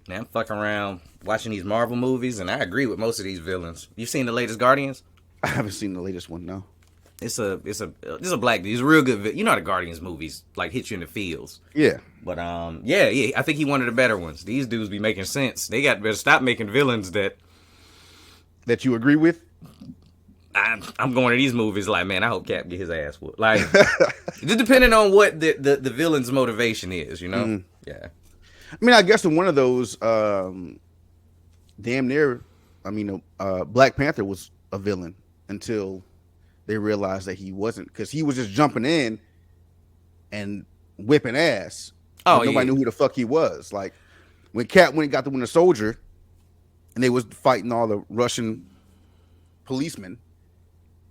Now I'm fucking around watching these Marvel movies, and I agree with most of these villains. You seen the latest Guardians? I haven't seen the latest one. No. It's a black dude. He's a real good. You know how the Guardians movies like hit you in the feels. Yeah. But yeah. I think he one of the better ones. These dudes be making sense. They got better stop making villains that you agree with. I'm going to these movies like, man, I hope Cap get his ass whooped. Like, just depending on what the villain's motivation is, you know. Mm. Yeah. I mean, I guess in one of those, damn near, Black Panther was a villain until they realized that he wasn't, because he was just jumping in and whipping ass. Oh, nobody knew who the fuck he was. Like when Cap went and got the Winter Soldier, and they was fighting all the Russian policemen,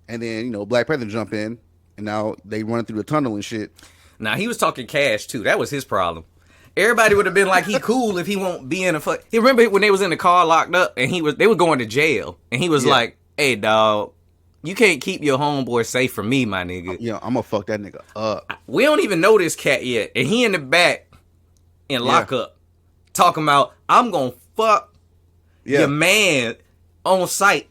and then Black Panther jump in, and now they running through the tunnel and shit. Now he was talking cash too. That was his problem. Everybody would have been like, he cool if he won't be in a fuck. You remember when they was in the car locked up and they were going to jail, and he was like, "Hey dog, you can't keep your homeboy safe from me, my nigga. Yeah, I'm gonna fuck that nigga up." We don't even know this cat yet, and he in the back in lockup talking about, "I'm gonna fuck your man on sight."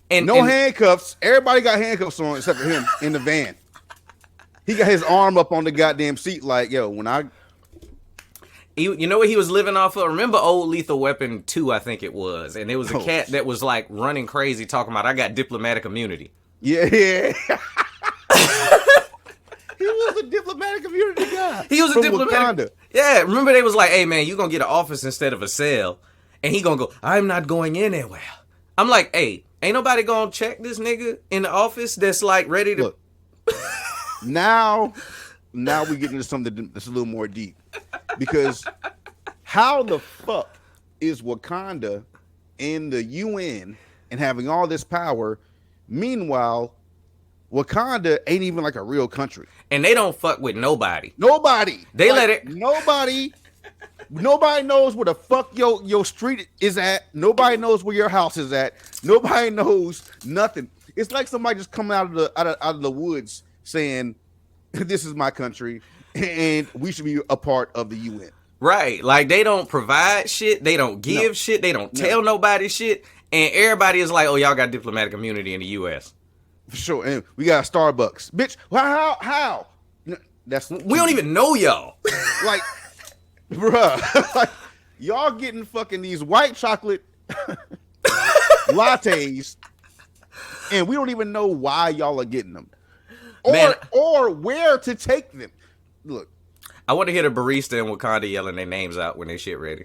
and handcuffs. Everybody got handcuffs on except for him in the van. He got his arm up on the goddamn seat, like, yo, when I. You know what he was living off of? Remember old Lethal Weapon 2, I think it was. And there was a cat that was like running crazy talking about, I got diplomatic immunity. Yeah. He was a diplomatic immunity guy. He was a diplomatic. Wakanda. Yeah, remember they was like, hey man, you gonna get an office instead of a cell. And he gonna go, I'm not going anywhere. I'm like, hey, ain't nobody gonna check this nigga in the office that's like ready to... Look, now we get into something that's a little more deep. Because how the fuck is Wakanda in the UN and having all this power? Meanwhile, Wakanda ain't even like a real country. And they don't fuck with nobody. Nobody. They let it. Nobody knows where the fuck your street is at. Nobody knows where your house is at. Nobody knows nothing. It's like somebody just coming out of the woods saying, this is my country. And we should be a part of the UN. Right. Like, they don't provide shit. They don't give shit. They don't tell nobody shit. And everybody is like, oh, y'all got diplomatic immunity in the U.S. For sure. And we got Starbucks. Bitch, how? We don't even know y'all. Like, bruh. Like, y'all getting fucking these white chocolate lattes, and we don't even know why y'all are getting them. Or where to take them. Look, I want to hear the barista in Wakanda yelling their names out when they shit ready.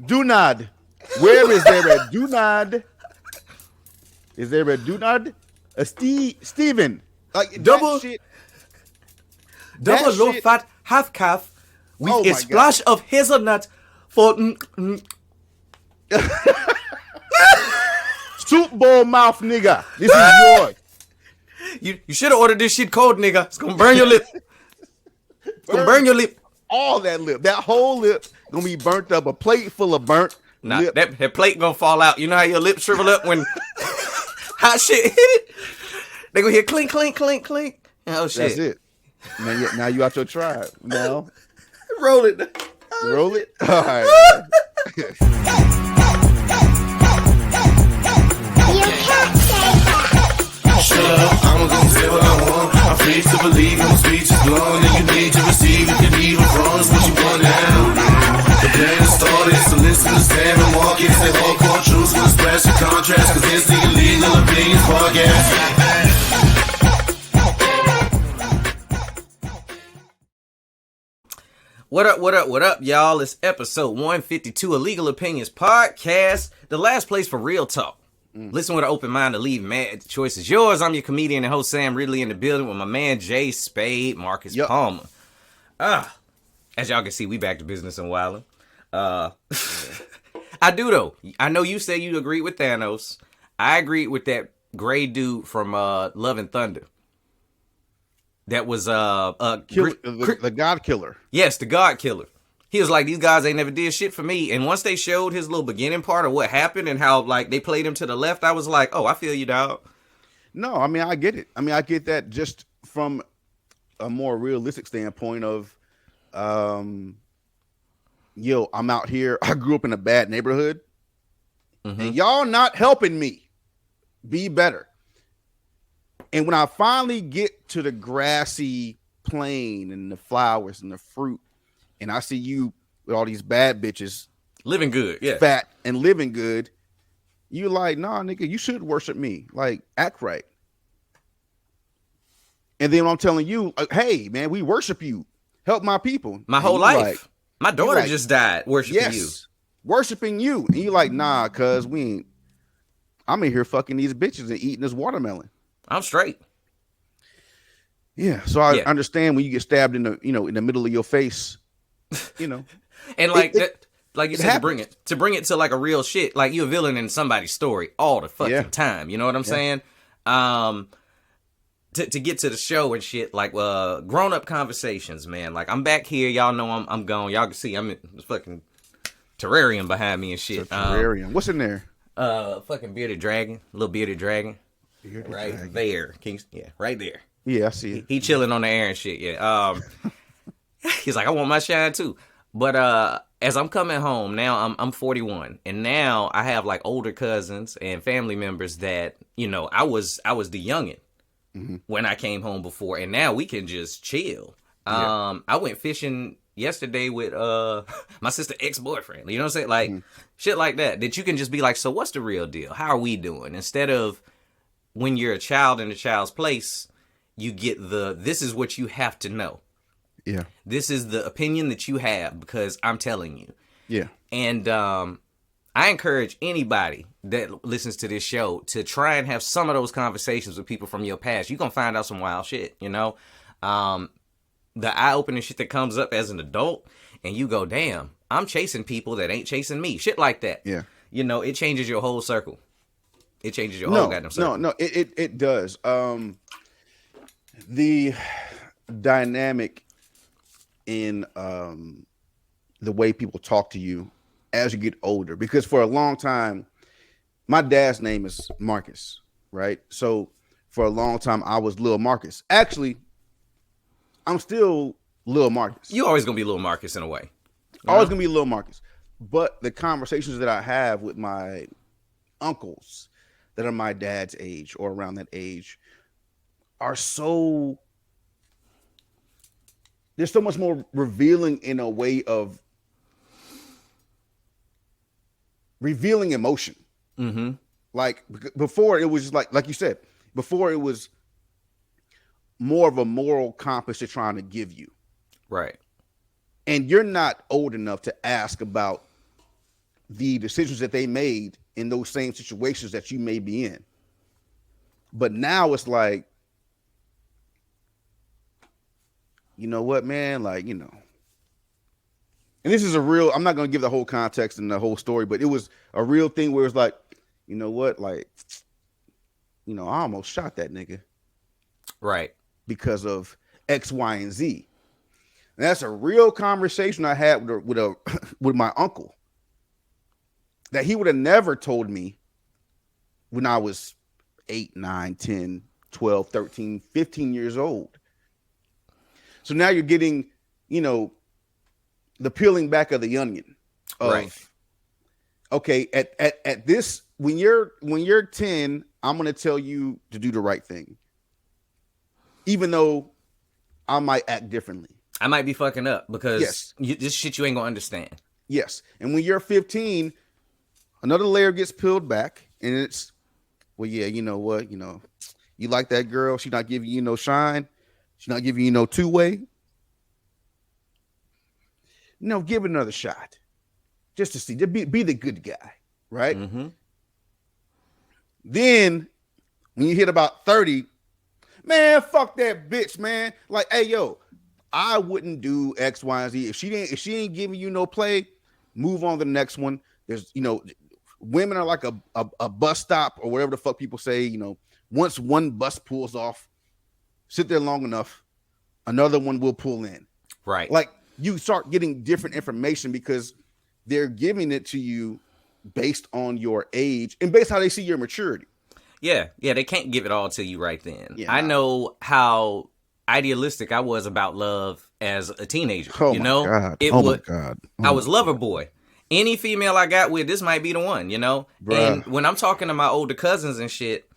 Dunad. Where is there a Dunad? Is there a Dunad? Steven. Like double shit. Double low fat half calf with a splash of hazelnut for soup bowl mouth nigga. This is yours. You should have ordered this shit cold, nigga. It's gonna burn your lip. It's gonna burn your lip. All that lip. That whole lip gonna be burnt up. A plate full of burnt lip. That plate gonna fall out. You know how your lip shrivel up when hot shit hit it? They gonna hear clink, clink, clink, clink. Oh shit. That's it. Now you out your tribe. Now. Roll it. Roll it? All right. Shut up, I'm gonna say what I want. I'm free to believe, my speech is blown. And you need to receive if you need what's wrong is what you want now. The plan is started, so listen to Sam and walk it. Say hardcore truths with a splash of contrast. Cause this the Illegal Opinions Podcast. What up, y'all? It's episode 152 Illegal Opinions Podcast, the last place for real talk. Listen with an open mind to leave, man. The choice is yours. I'm your comedian and host, Sam Ridley, in the building with my man, Jay Spade, Marcus Palmer. As y'all can see, we back to business and wildin'. I do, though. I know you say you agree with Thanos. I agree with that gray dude from Love and Thunder. That was the God Killer. Yes, the God Killer. He was like, these guys ain't never did shit for me. And once they showed his little beginning part of what happened and how like they played him to the left, I was like, oh, I feel you, dog. No, I mean, I get it. I mean, I get that just from a more realistic standpoint of, yo, I'm out here. I grew up in a bad neighborhood, and y'all not helping me be better. And when I finally get to the grassy plain and the flowers and the fruit, and I see you with all these bad bitches living good, yeah, fat and living good, you like, nah, nigga, you should worship me. Like, act right. And then I'm telling you, hey, man, we worship you. Help my people. My whole life. Like, my daughter just died worshiping you. Worshiping you. And you like, nah, cuz we ain't. I'm in here fucking these bitches and eating this watermelon. I'm straight. Yeah. So I understand when you get stabbed in the, in the middle of your face, and like that, like you said, to bring it to like a real shit, like you're a villain in somebody's story all the fucking time. You know what I'm saying? To get to the show and shit, like grown up conversations, man. Like I'm back here, y'all know I'm gone. Y'all can see I'm in this fucking terrarium behind me and shit. Terrarium. What's in there? Fucking bearded dragon, little bearded dragon, there. Right there. Yeah, I see it. He chilling on the air and shit. Yeah. He's like, I want my shine too. But as I'm coming home now, I'm 41, and now I have like older cousins and family members that I was the youngin'. When I came home before, and now we can just chill. I went fishing yesterday with my sister ex-boyfriend. You know what I'm saying? Like shit like that you can just be like, so what's the real deal? How are we doing? Instead of when you're a child in a child's place, you get this is what you have to know. Yeah. This is the opinion that you have because I'm telling you. Yeah. And I encourage anybody that listens to this show to try and have some of those conversations with people from your past. You're going to find out some wild shit, The eye-opening shit that comes up as an adult, and you go, damn, I'm chasing people that ain't chasing me. Shit like that. Yeah. It changes your whole circle. It changes your whole goddamn circle. No, it does. The dynamic in the way people talk to you as you get older, because for a long time, my dad's name is Marcus, right? So for a long time, I was Lil Marcus. Actually, I'm still Lil Marcus. You always gonna be Lil Marcus in a way. Always gonna be Lil Marcus. But the conversations that I have with my uncles that are my dad's age or around that age are they're so much more revealing in a way of revealing emotion. Like before it was just like you said, before it was more of a moral compass they're trying to give you. Right. And you're not old enough to ask about the decisions that they made in those same situations that you may be in. But now it's like, you know what, man? Like, and this is a real, I'm not going to give the whole context and the whole story, but it was a real thing where it's like, you know what? Like, I almost shot that nigga. Right. Because of X, Y, and Z. And that's a real conversation I had with my uncle that he would have never told me when I was 8, 9, 10, 12, 13, 15 years old. So now you're getting, the peeling back of the onion of, right. Okay, at this, when you're 10, I'm going to tell you to do the right thing. Even though I might act differently. I might be fucking up because this shit you ain't going to understand. Yes. And when you're 15, another layer gets peeled back and it's, well, yeah, you know what? You like that girl. She's not giving you no shine. She's not giving you no two-way. No, give it another shot. Just to see. Just be the good guy. Right? Mm-hmm. Then, when you hit about 30, man, fuck that bitch, man. Like, hey, yo, I wouldn't do X, Y, and Z. If she ain't giving you no play, move on to the next one. There's, women are like a bus stop or whatever the fuck people say. Once one bus pulls off, sit there long enough, another one will pull in. Right. Like you start getting different information because they're giving it to you based on your age and based on how they see your maturity. Yeah, they can't give it all to you right then. Yeah, I know how idealistic I was about love as a teenager. Oh you my know, God. it Oh would. my God. I was lover boy. Any female I got with, this might be the one. You know, Bruh. and when I'm talking to my older cousins and shit,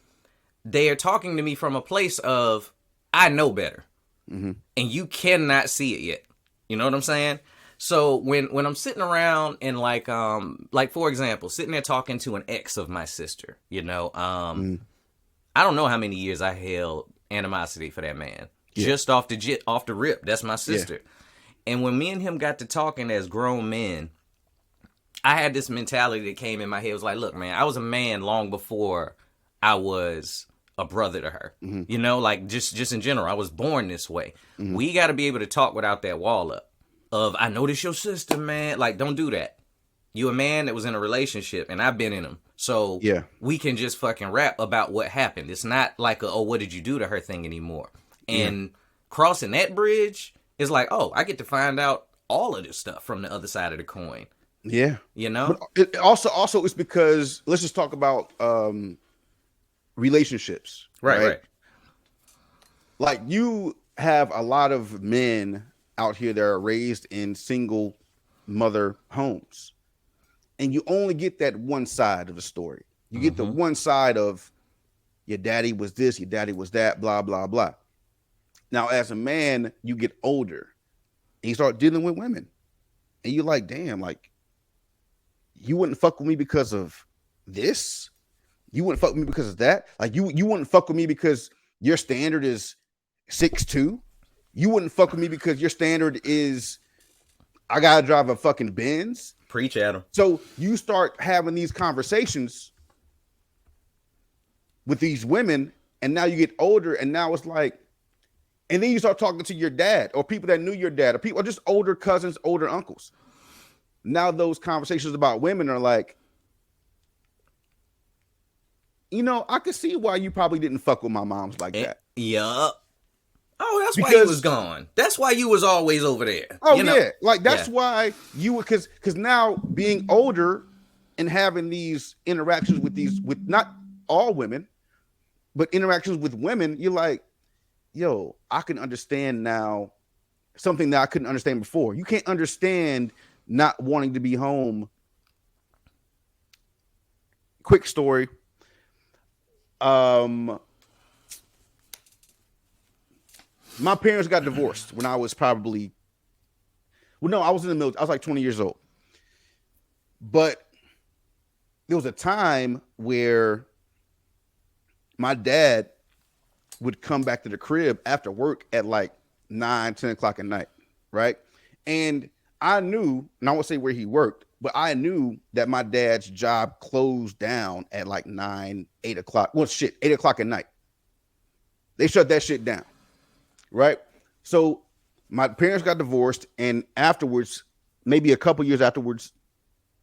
they are talking to me from a place of I know better, and you cannot see it yet. You know what I'm saying? So when I'm sitting around and like for example, sitting there talking to an ex of my sister, you know, I don't know how many years I held animosity for that man. Just off the rip. That's my sister. And when me and him got to talking as grown men, I had this mentality that came in my head. It was like, look, man, I was a man long before I was a brother to her. You know, like just in general, I was born this way. We got to be able to talk without that wall up of, I know this your sister, man. Like, don't do that. You a man that was in a relationship, and I've been in them. So we can just fucking rap about what happened. It's not like a, oh, what did you do to her thing anymore. And crossing that bridge is like, oh, I get to find out all of this stuff from the other side of the coin. Yeah. You know? But it also it's because, let's just talk about relationships. Right. Like, you have a lot of men out here that are raised in single mother homes. And you only get that one side of the story. You get the one side of your daddy was this, your daddy was that, blah, blah, blah. Now, as a man, you get older and you start dealing with women. And you're like, damn, like, you wouldn't fuck with me because of this? You wouldn't fuck with me because of that? Like, you wouldn't fuck with me because your standard is 6'2"? You wouldn't fuck with me because your standard is I gotta drive a fucking Benz? Preach at him. So you start having these conversations with these women, and now you get older, and now it's like, and then you start talking to your dad or people that knew your dad or people, or just older cousins, older uncles. Now those conversations about women are like, you know, I could see why you probably didn't fuck with my moms like that. Yup. Oh, that's why you was gone. That's why you was always over there. Oh, you know? yeah. Like, that's why you would, because now being older and having these interactions with not all women, but interactions with women, you're like, yo, I can understand now something that I couldn't understand before. You can't understand not wanting to be home. Quick story. My parents got divorced when I was probably, well, no, I was in the military. I was like 20 years old. But there was a time where my dad would come back to the crib after work at like 9, 10 o'clock at night, right? And I knew, and I won't say where he worked, but I knew that my dad's job closed down at like 9, 8 o'clock. Well, 8 o'clock at night. They shut that shit down. Right. So my parents got divorced, and afterwards, maybe a couple years afterwards,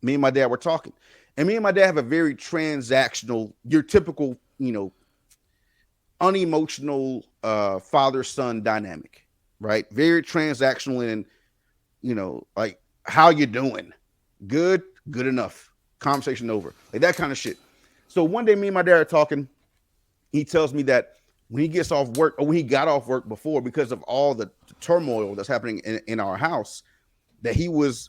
me and my dad were talking, and me and my dad have a very transactional, your typical, you know, unemotional father-son dynamic, right? Very transactional, and, you know, like, how you doing? Good enough. Conversation over. Like that kind of shit. So one day me and my dad are talking. He tells me that when he gets off work, or when he got off work before, because of all the turmoil that's happening in our house, that he was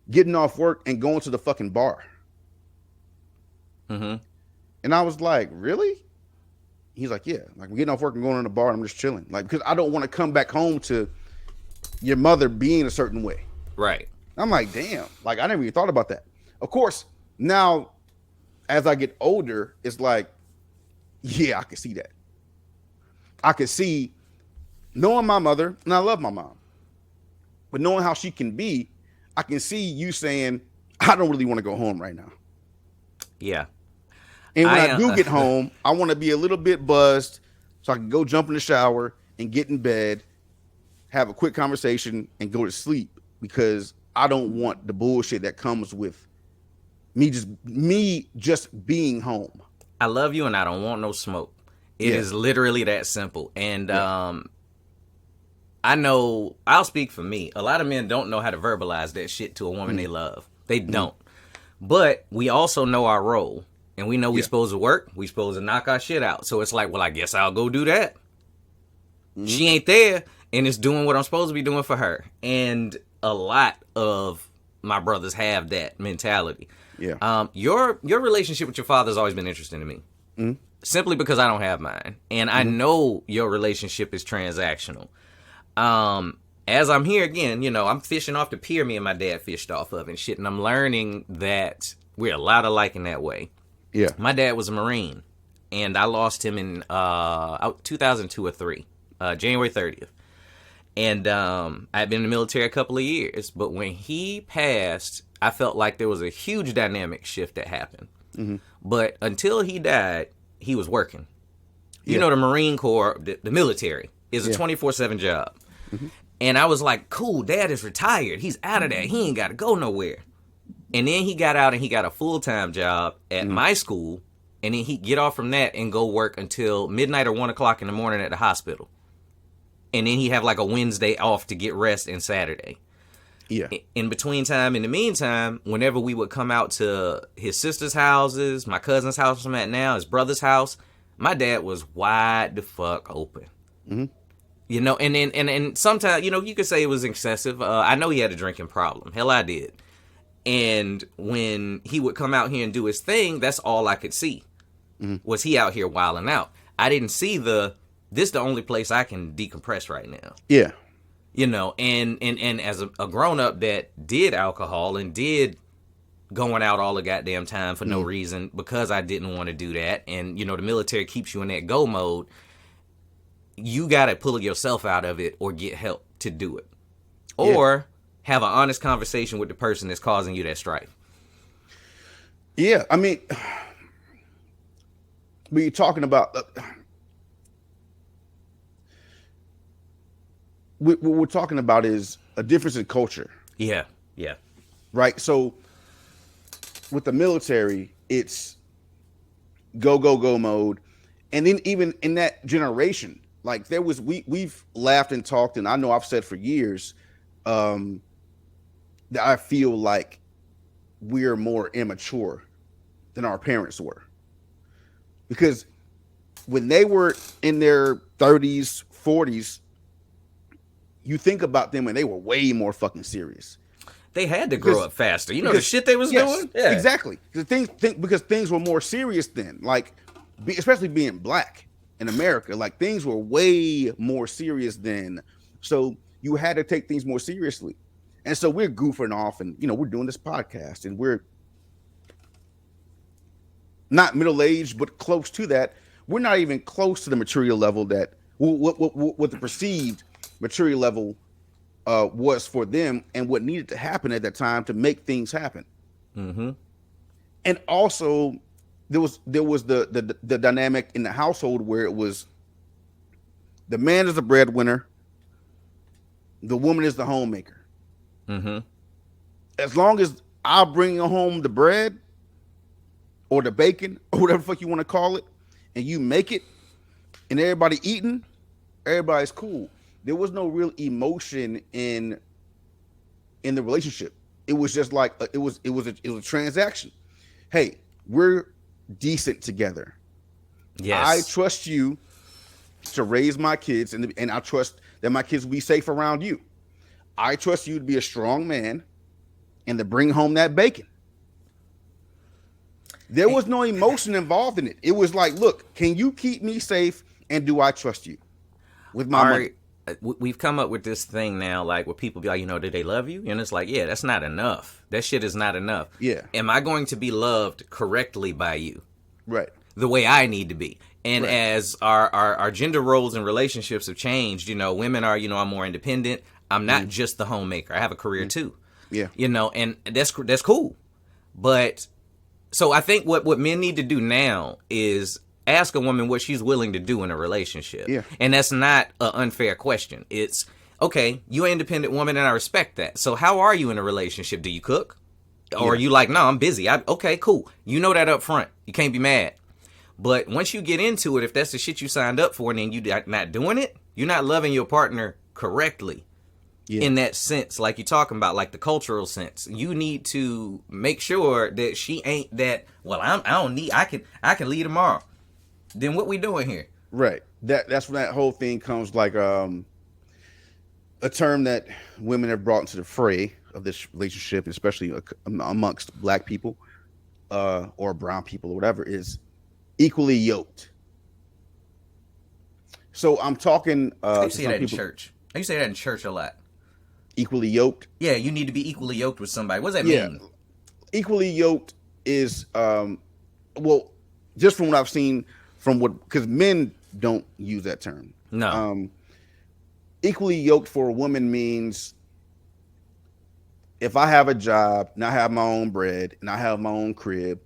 getting off work and going to the fucking bar. And I was like, really? He's like, yeah, like, I'm getting off work and going to the bar and I'm just chilling. Like, because I don't want to come back home to your mother being a certain way. Right. I'm like, damn, like, I never even thought about that. Of course, now as I get older, it's like, yeah, I can see that. I can see, knowing my mother, and I love my mom, but knowing how she can be, I can see you saying, I don't really want to go home right now. Yeah. And when I do get home, I want to be a little bit buzzed so I can go jump in the shower and get in bed, have a quick conversation, and go to sleep, because I don't want the bullshit that comes with me just being home. I love you and I don't want no smoke. It is literally that simple. And I know, I'll speak for me. A lot of men don't know how to verbalize that shit to a woman they love. They don't. But we also know our role. And we know we're supposed to work. We're supposed to knock our shit out. So it's like, well, I guess I'll go do that. She ain't there, and it's doing what I'm supposed to be doing for her. And a lot of my brothers have that mentality. Yeah. Your relationship with your father has always been interesting to me. Simply because I don't have mine. And I know your relationship is transactional. As I'm here again, I'm fishing off the pier me and my dad fished off of and shit. And I'm learning that we're a lot alike in that way. Yeah. My dad was a Marine. And I lost him in 2002 or 3, January 30th. And I'd been in the military a couple of years. But when he passed, I felt like there was a huge dynamic shift that happened. But until he died, he was working. You know, the Marine Corps, the military, is a 24/7 job. And I was like, cool, Dad is retired. He's out of that. He ain't got to go nowhere. And then he got out and he got a full-time job at my school. And then he'd get off from that and go work until midnight or 1 o'clock in the morning at the hospital. And then he'd have like a Wednesday off to get rest and Saturday. Yeah. In the meantime, whenever we would come out to his sister's houses, my cousin's house I'm at now, his brother's house, my dad was wide the fuck open. And sometimes, you could say it was excessive. I know he had a drinking problem. Hell, I did. And when he would come out here and do his thing, that's all I could see. Was he out here wilding out. I didn't see this is the only place I can decompress right now. Yeah. And as a grown-up that did alcohol and did going out all the goddamn time for no reason because I didn't want to do that, and, the military keeps you in that go mode, you got to pull yourself out of it or get help to do it. Or have an honest conversation with the person that's causing you that strife. Yeah, I mean, we're talking about... what we're talking about is a difference in culture. Yeah. Right? So with the military, it's go mode. And then even in that generation, like we've laughed and talked, and I know I've said for years that I feel like we're more immature than our parents were. Because when they were in their 30s, 40s, you think about them and they were way more fucking serious. They had to grow up faster. The shit they was doing? Yeah. Exactly. Because things were more serious then. Like, especially being black in America, like things were way more serious then. So you had to take things more seriously. And so we're goofing off and, we're doing this podcast and we're not middle-aged, but close to that. We're not even close to the material level that what the perceived maturity level was for them and what needed to happen at that time to make things happen. And also there was the dynamic in the household where it was the man is the breadwinner, the woman is the homemaker. As long as I bring home the bread or the bacon or whatever the fuck you want to call it, and you make it and everybody eating, everybody's cool. There was no real emotion in the relationship. It was just like it was a transaction. Hey, we're decent together. Yes. I trust you to raise my kids, and I trust that my kids will be safe around you. I trust you to be a strong man and to bring home that bacon. There was no emotion involved in it. It was like, look, can you keep me safe, and do I trust you with my money? We've come up with this thing now, like where people be like, do they love you? And it's like, yeah, that's not enough. That shit is not enough. Yeah. Am I going to be loved correctly by you? Right. The way I need to be. And as our gender roles and relationships have changed, women are, I'm more independent. I'm not just the homemaker. I have a career too. Yeah. And that's cool. But so I think what men need to do now is ask a woman what she's willing to do in a relationship. Yeah. And that's not an unfair question. It's, okay, you're an independent woman and I respect that. So how are you in a relationship? Do you cook? Or are you like, no, I'm busy. Okay, cool. You know that up front. You can't be mad. But once you get into it, if that's the shit you signed up for and then you're not doing it, you're not loving your partner correctly. Yeah. In that sense, like you're talking about, like the cultural sense, you need to make sure that she ain't that, well, I can leave tomorrow. Then what we doing here? Right. That's when that whole thing comes, like a term that women have brought into the fray of this relationship, especially amongst black people or brown people or whatever, is equally yoked. So I'm talking I to used to say some that in people, church. I used to say that in church a lot. equally yoked. Yeah, you need to be equally yoked with somebody. What does that Yeah. mean? Equally yoked is well, just from what I've seen from what, because men don't use that term. No. Equally yoked for a woman means if I have a job and I have my own bread and I have my own crib,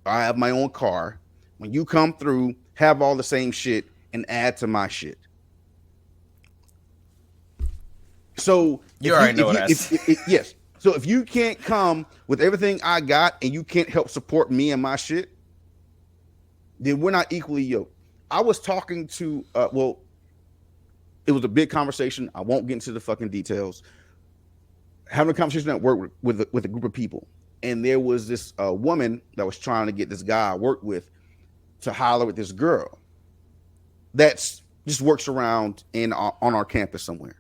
I have my own car, when you come through, have all the same shit and add to my shit. So You already know what I said. yes. So if you can't come with everything I got and you can't help support me and my shit, then we're not equally yoked. I was talking to well, it was a big conversation. I won't get into the fucking details. Having a conversation at work with a group of people, and there was this woman that was trying to get this guy I work with to holler at this girl that's just works around on our campus somewhere.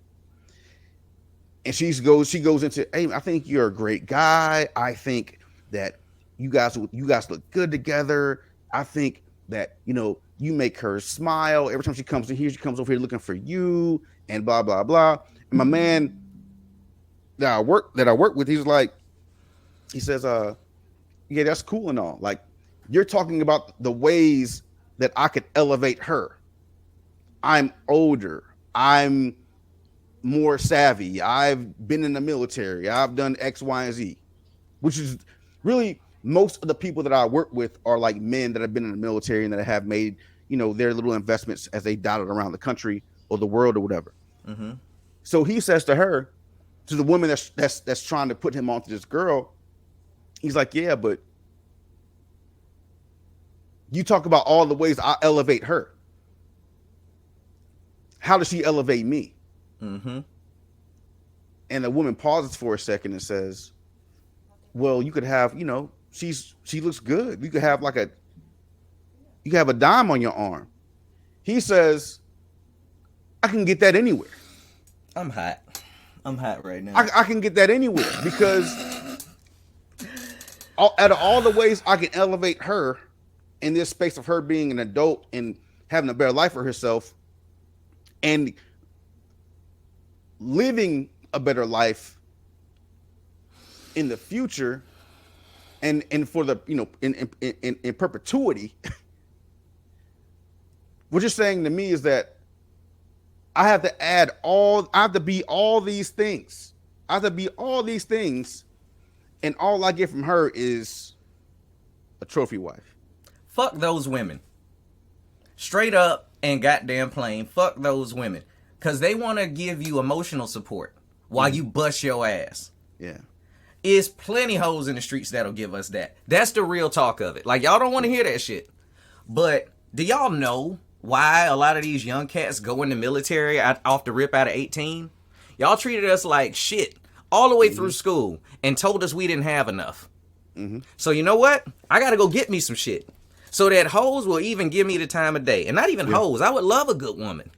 And she goes into, hey, I think you're a great guy. I think that you guys look good together. I think that, you make her smile every time she comes in here. She comes over here looking for you and blah, blah, blah. And my man that I work with, he says, yeah, that's cool and all. Like, you're talking about the ways that I could elevate her. I'm older. I'm more savvy. I've been in the military. I've done X, Y, and Z, which is really most of the people that I work with are like men that have been in the military and that have made, their little investments as they dotted around the country or the world or whatever. Mm-hmm. So he says to her, to the woman that's trying to put him onto this girl, he's like, yeah, but you talk about all the ways I elevate her. How does she elevate me? Mm-hmm. And the woman pauses for a second and says, well, you could have, she looks good. You could have you have a dime on your arm. He says, I can get that anywhere. I'm hot right now. I can get that anywhere because out of all the ways I can elevate her in this space of her being an adult and having a better life for herself and living a better life in the future and for the, in perpetuity, what you're saying to me is that I have to be all these things. I have to be all these things, and all I get from her is a trophy wife. Fuck those women. Straight up and goddamn plain, fuck those women. Because they want to give you emotional support while you bust your ass. Yeah. Is plenty hoes in the streets that'll give us that. That's the real talk of it. Like, y'all don't want to hear that shit. But do y'all know why a lot of these young cats go in the military off the rip out of 18? Y'all treated us like shit all the way through school and told us we didn't have enough. Mm-hmm. So you know what? I got to go get me some shit. So that hoes will even give me the time of day. And not even hoes. I would love a good woman.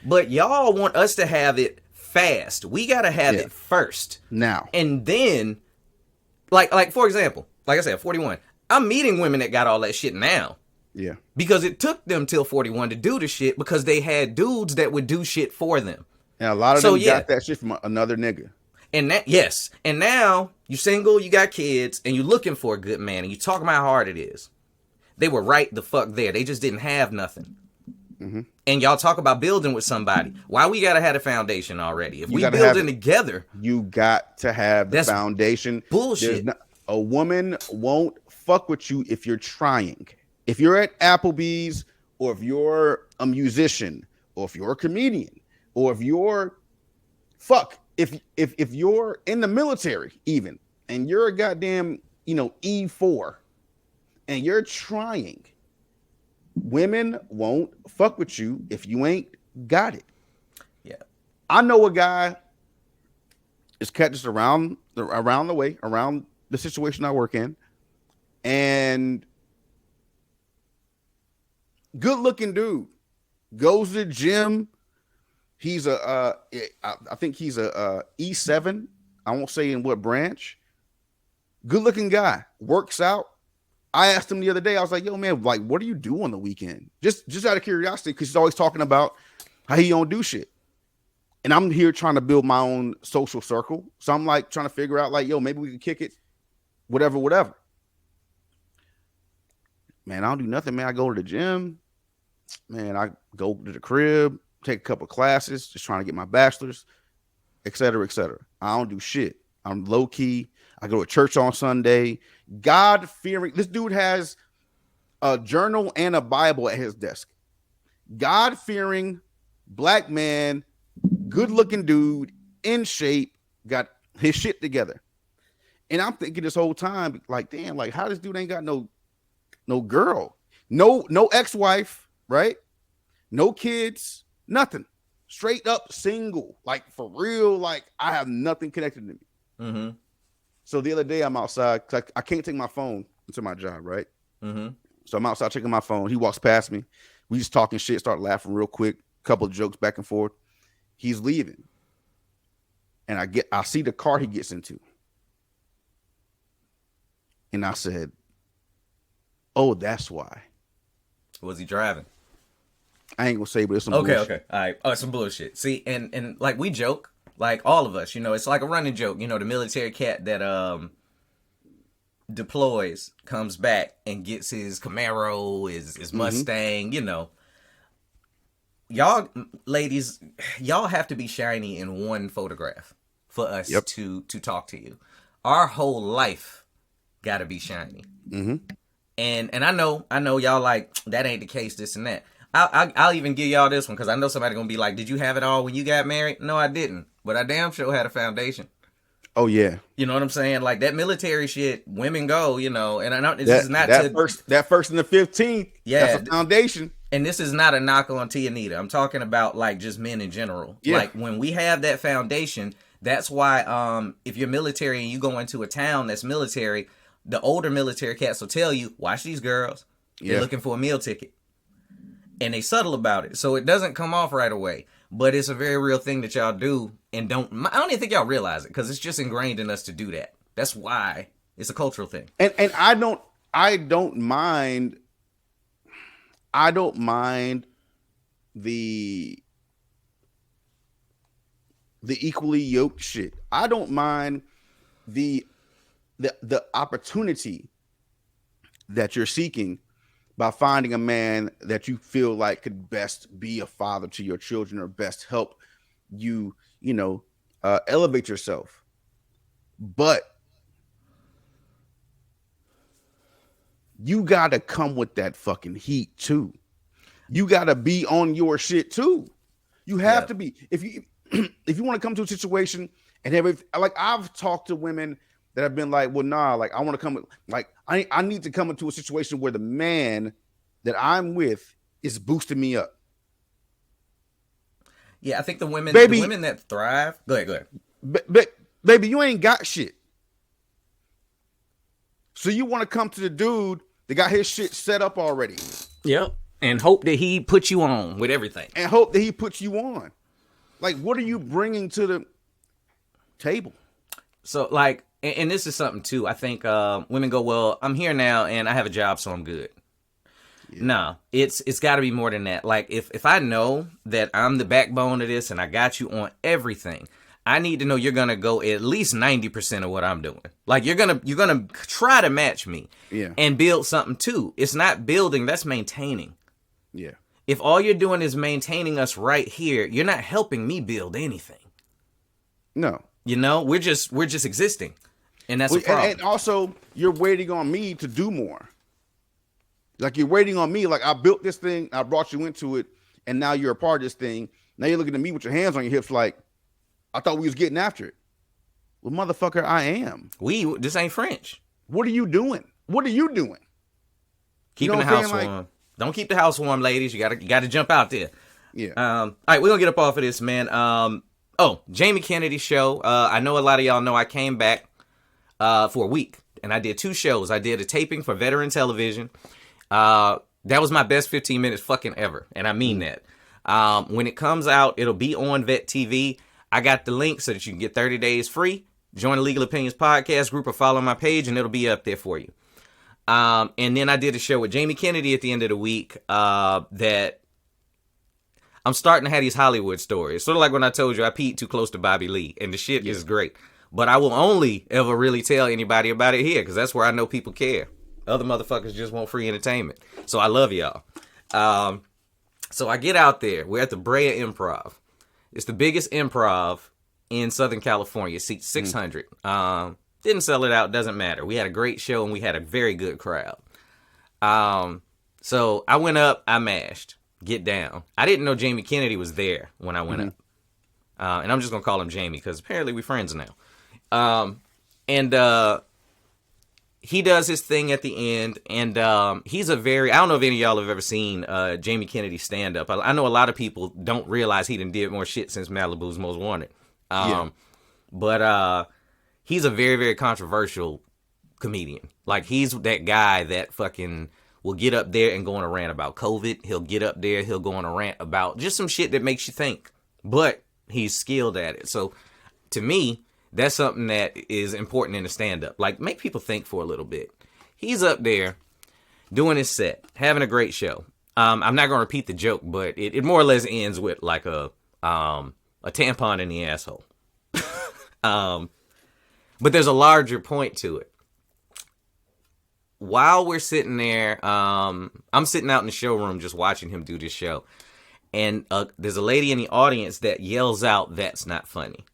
But y'all want us to have it fast. We got to have it first. Now. And then, like for example, like I said, 41. I'm meeting women that got all that shit now. Yeah. Because it took them till 41 to do the shit because they had dudes that would do shit for them. And a lot of them got that shit from another nigga. And yes. And now you single, you got kids, and you're looking for a good man, and you talking about how hard it is. They were right the fuck there. They just didn't have nothing. Mm-hmm. And y'all talk about building with somebody. Why we gotta have a foundation already? If we building together, you got to have the foundation. Bullshit. A woman won't fuck with you if you're trying. If you're at Applebee's, or if you're a musician, or if you're a comedian, or if you're if you're in the military even, and you're a goddamn E4, and you're trying, women won't fuck with you if you ain't got it. Yeah. I know a guy is just around the way, around the situation I work in, and good looking dude, goes to the gym. He's I think he's a E7. I won't say in what branch. Good looking guy, works out. I asked him the other day, I was like, yo, man, like, what do you do on the weekend? Just out of curiosity, because he's always talking about how he don't do shit. And I'm here trying to build my own social circle. So I'm like trying to figure out, like, yo, maybe we can kick it, whatever. Man, I don't do nothing, man. I go to the gym. Man, I go to the crib, take a couple classes, just trying to get my bachelor's, et cetera, et cetera. I don't do shit. I'm low key. I go to church on Sunday. God-fearing. This dude has a journal and a Bible at his desk. God-fearing, black man, good-looking dude, in shape, got his shit together. And I'm thinking this whole time, like, damn, like, how this dude ain't got no girl, no ex-wife, right? No kids, nothing. Straight up single, like, for real, like, I have nothing connected to me. Mm-hmm. So the other day I'm outside, 'cause I can't take my phone into my job, right? Mm-hmm. So I'm outside checking my phone. He walks past me. We just talking shit, start laughing real quick, couple of jokes back and forth. He's leaving. And I see the car he gets into. And I said, oh, that's why. Was he driving? I ain't gonna say, but it's some okay, bullshit. okay. All right. Oh, some bullshit. See, and like we joke, like all of us, you know, it's like a running joke. You know, the military cat that deploys, comes back and gets his Camaro, his Mustang, you know. Y'all ladies, y'all have to be shiny in one photograph for us to talk to you. Our whole life gotta be shiny. Mm-hmm. And I know y'all like that ain't the case, this and that. I'll even give y'all this one because I know somebody gonna be like, did you have it all when you got married? No, I didn't, but I damn sure had a foundation. Oh yeah, you know what I'm saying? Like that military shit, women go, you know. And I know this is not that first and the 15th. Yeah, that's a foundation. And this is not a knock on Tia Nita. I'm talking about like just men in general. Yeah. Like when we have that foundation, that's why if you're military and you go into a town that's military, the older military cats will tell you, watch these girls. They're looking for a meal ticket. And they subtle about it. So it doesn't come off right away. But it's a very real thing that y'all do. And I don't even think y'all realize it. Because it's just ingrained in us to do that. That's why it's a cultural thing. And I don't mind the equally yoked shit. I don't mind the opportunity that you're seeking by finding a man that you feel like could best be a father to your children or best help you, elevate yourself. But you got to come with that fucking heat too. You got to be on your shit too. You have to be. If you want to come to a situation and I've talked to women that have been like, well, nah, like I want to come, like I need to come into a situation where the man that I'm with is boosting me up. Yeah, I think the women that thrive. Go ahead. Baby, you ain't got shit. So you want to come to the dude that got his shit set up already. Yep. And hope that he puts you on with everything. And hope that he puts you on. Like, what are you bringing to the table? So, like, and this is something, too. I think women go, well, I'm here now, and I have a job, so I'm good. Yeah. No, it's got to be more than that. Like, if I know that I'm the backbone of this and I got you on everything, I need to know you're going to go at least 90% of what I'm doing. Like, you're going to try to match me and build something, too. It's not building, that's maintaining. Yeah. If all you're doing is maintaining us right here, you're not helping me build anything. No. We're just existing. And that's a problem. And also, you're waiting on me to do more. Like, you're waiting on me. Like, I built this thing, I brought you into it, and now you're a part of this thing. Now you're looking at me with your hands on your hips like, I thought we was getting after it. Well, motherfucker, I am. This ain't French. What are you doing? Keeping the house warm. Don't keep the house warm, ladies. You gotta jump out there. Yeah. All right, we're gonna get up off of this, man. Jamie Kennedy show. I know a lot of y'all know I came back for a week and I did 2 shows. I did a taping for Veteran Television. That was my best 15 minutes fucking ever, and I mean that. When it comes out, it'll be on Vet TV. I got the link so that you can get 30 days free. Join the Legal Opinions podcast group or follow my page, and it'll be up there for you. And then I did a show with Jamie Kennedy at the end of the week that I'm starting to have these Hollywood stories. Sort of like when I told you I peed too close to Bobby Lee, and the shit is great. But I will only ever really tell anybody about it here, because that's where I know people care. Other motherfuckers just want free entertainment. So I love y'all. So I get out there. We're at the Brea Improv. It's the biggest improv in Southern California. Seats 600. Didn't sell it out. Doesn't matter. We had a great show, and we had a very good crowd. So I went up. I mashed. Get down. I didn't know Jamie Kennedy was there when I went up. And I'm just going to call him Jamie because apparently we're friends now. He does his thing at the end. And he's I don't know if any of y'all have ever seen Jamie Kennedy stand up. I know a lot of people don't realize he done did more shit since Malibu's Most Wanted. But he's a very, very controversial comedian. Like, he's that guy that fucking will get up there and go on a rant about COVID. He'll get up there, he'll go on a rant about just some shit that makes you think. But he's skilled at it. So, to me, that's something that is important in a stand-up. Like, make people think for a little bit. He's up there doing his set, having a great show. I'm not going to repeat the joke, but it more or less ends with, like, a tampon in the asshole. But there's a larger point to it. While we're sitting there, I'm sitting out in the showroom just watching him do this show. And there's a lady in the audience that yells out, "That's not funny."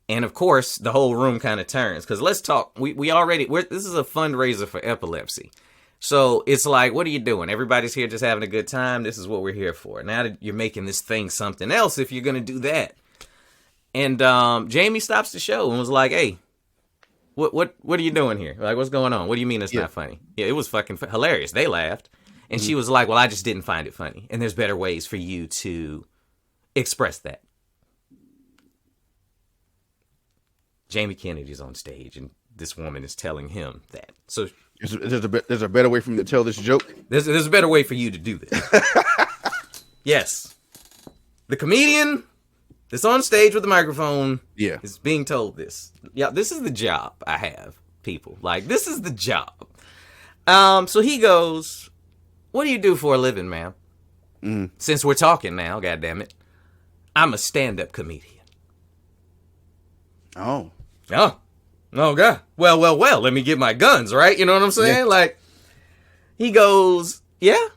And of course, the whole room kind of turns. Because let's talk. This is a fundraiser for epilepsy. So it's like, what are you doing? Everybody's here just having a good time. This is what we're here for. Now that you're making this thing something else if you're going to do that. And Jamie stops the show and was like, "Hey, what are you doing here? Like, what's going on? What do you mean it's not funny?" Yeah, it was fucking hilarious. They laughed. And she was like, "Well, I just didn't find it funny. And there's better ways for you to express that." Jamie Kennedy's on stage, and this woman is telling him that. So there's a better way for me to tell this joke? There's a better way for you to do this. Yes. The comedian that's on stage with the microphone is being told this. Yeah, this is the job I have, people. Like, this is the job. So he goes, "What do you do for a living, ma'am?" Since we're talking now, goddammit. "I'm a stand-up comedian." Oh, God. Well, let me get my guns, right? You know what I'm saying? Yeah. Like, he goes, "Yeah?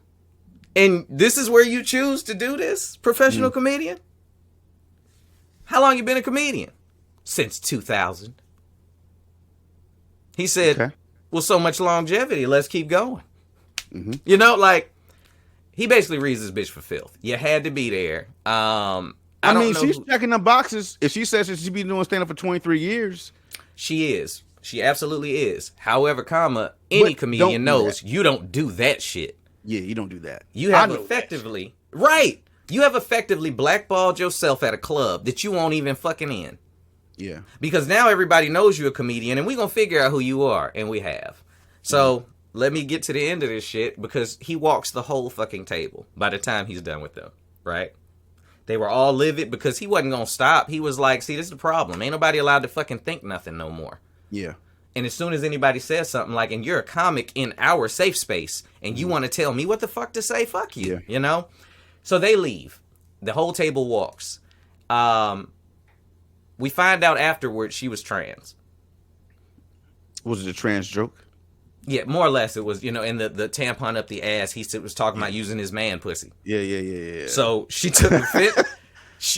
And this is where you choose to do this, professional comedian? How long you been a comedian?" "Since 2000. He said, "Okay. Well, so much longevity. Let's keep going." You know, like, he basically reads this bitch for filth. You had to be there. I mean, she's checking the boxes. If she says that she's been doing stand-up for 23 years. She is. She absolutely is. However, any comedian knows you don't do that shit. Yeah, you don't do that. You have effectively... Right! You have effectively blackballed yourself at a club that you won't even fucking in. Yeah. Because now everybody knows you're a comedian, and we're going to figure out who you are, and we have. So... Let me get to the end of this shit, because he walks the whole fucking table by the time he's done with them, right? They were all livid because he wasn't going to stop. He was like, "See, this is the problem. Ain't nobody allowed to fucking think nothing no more." Yeah. And as soon as anybody says something like, "And you're a comic in our safe space, and you want to tell me what the fuck to say, fuck you," you know? So they leave. The whole table walks. We find out afterwards she was trans. Was it a trans joke? Yeah, more or less it was, you know, and the tampon up the ass, he was talking about using his man pussy. Yeah. So she took offense,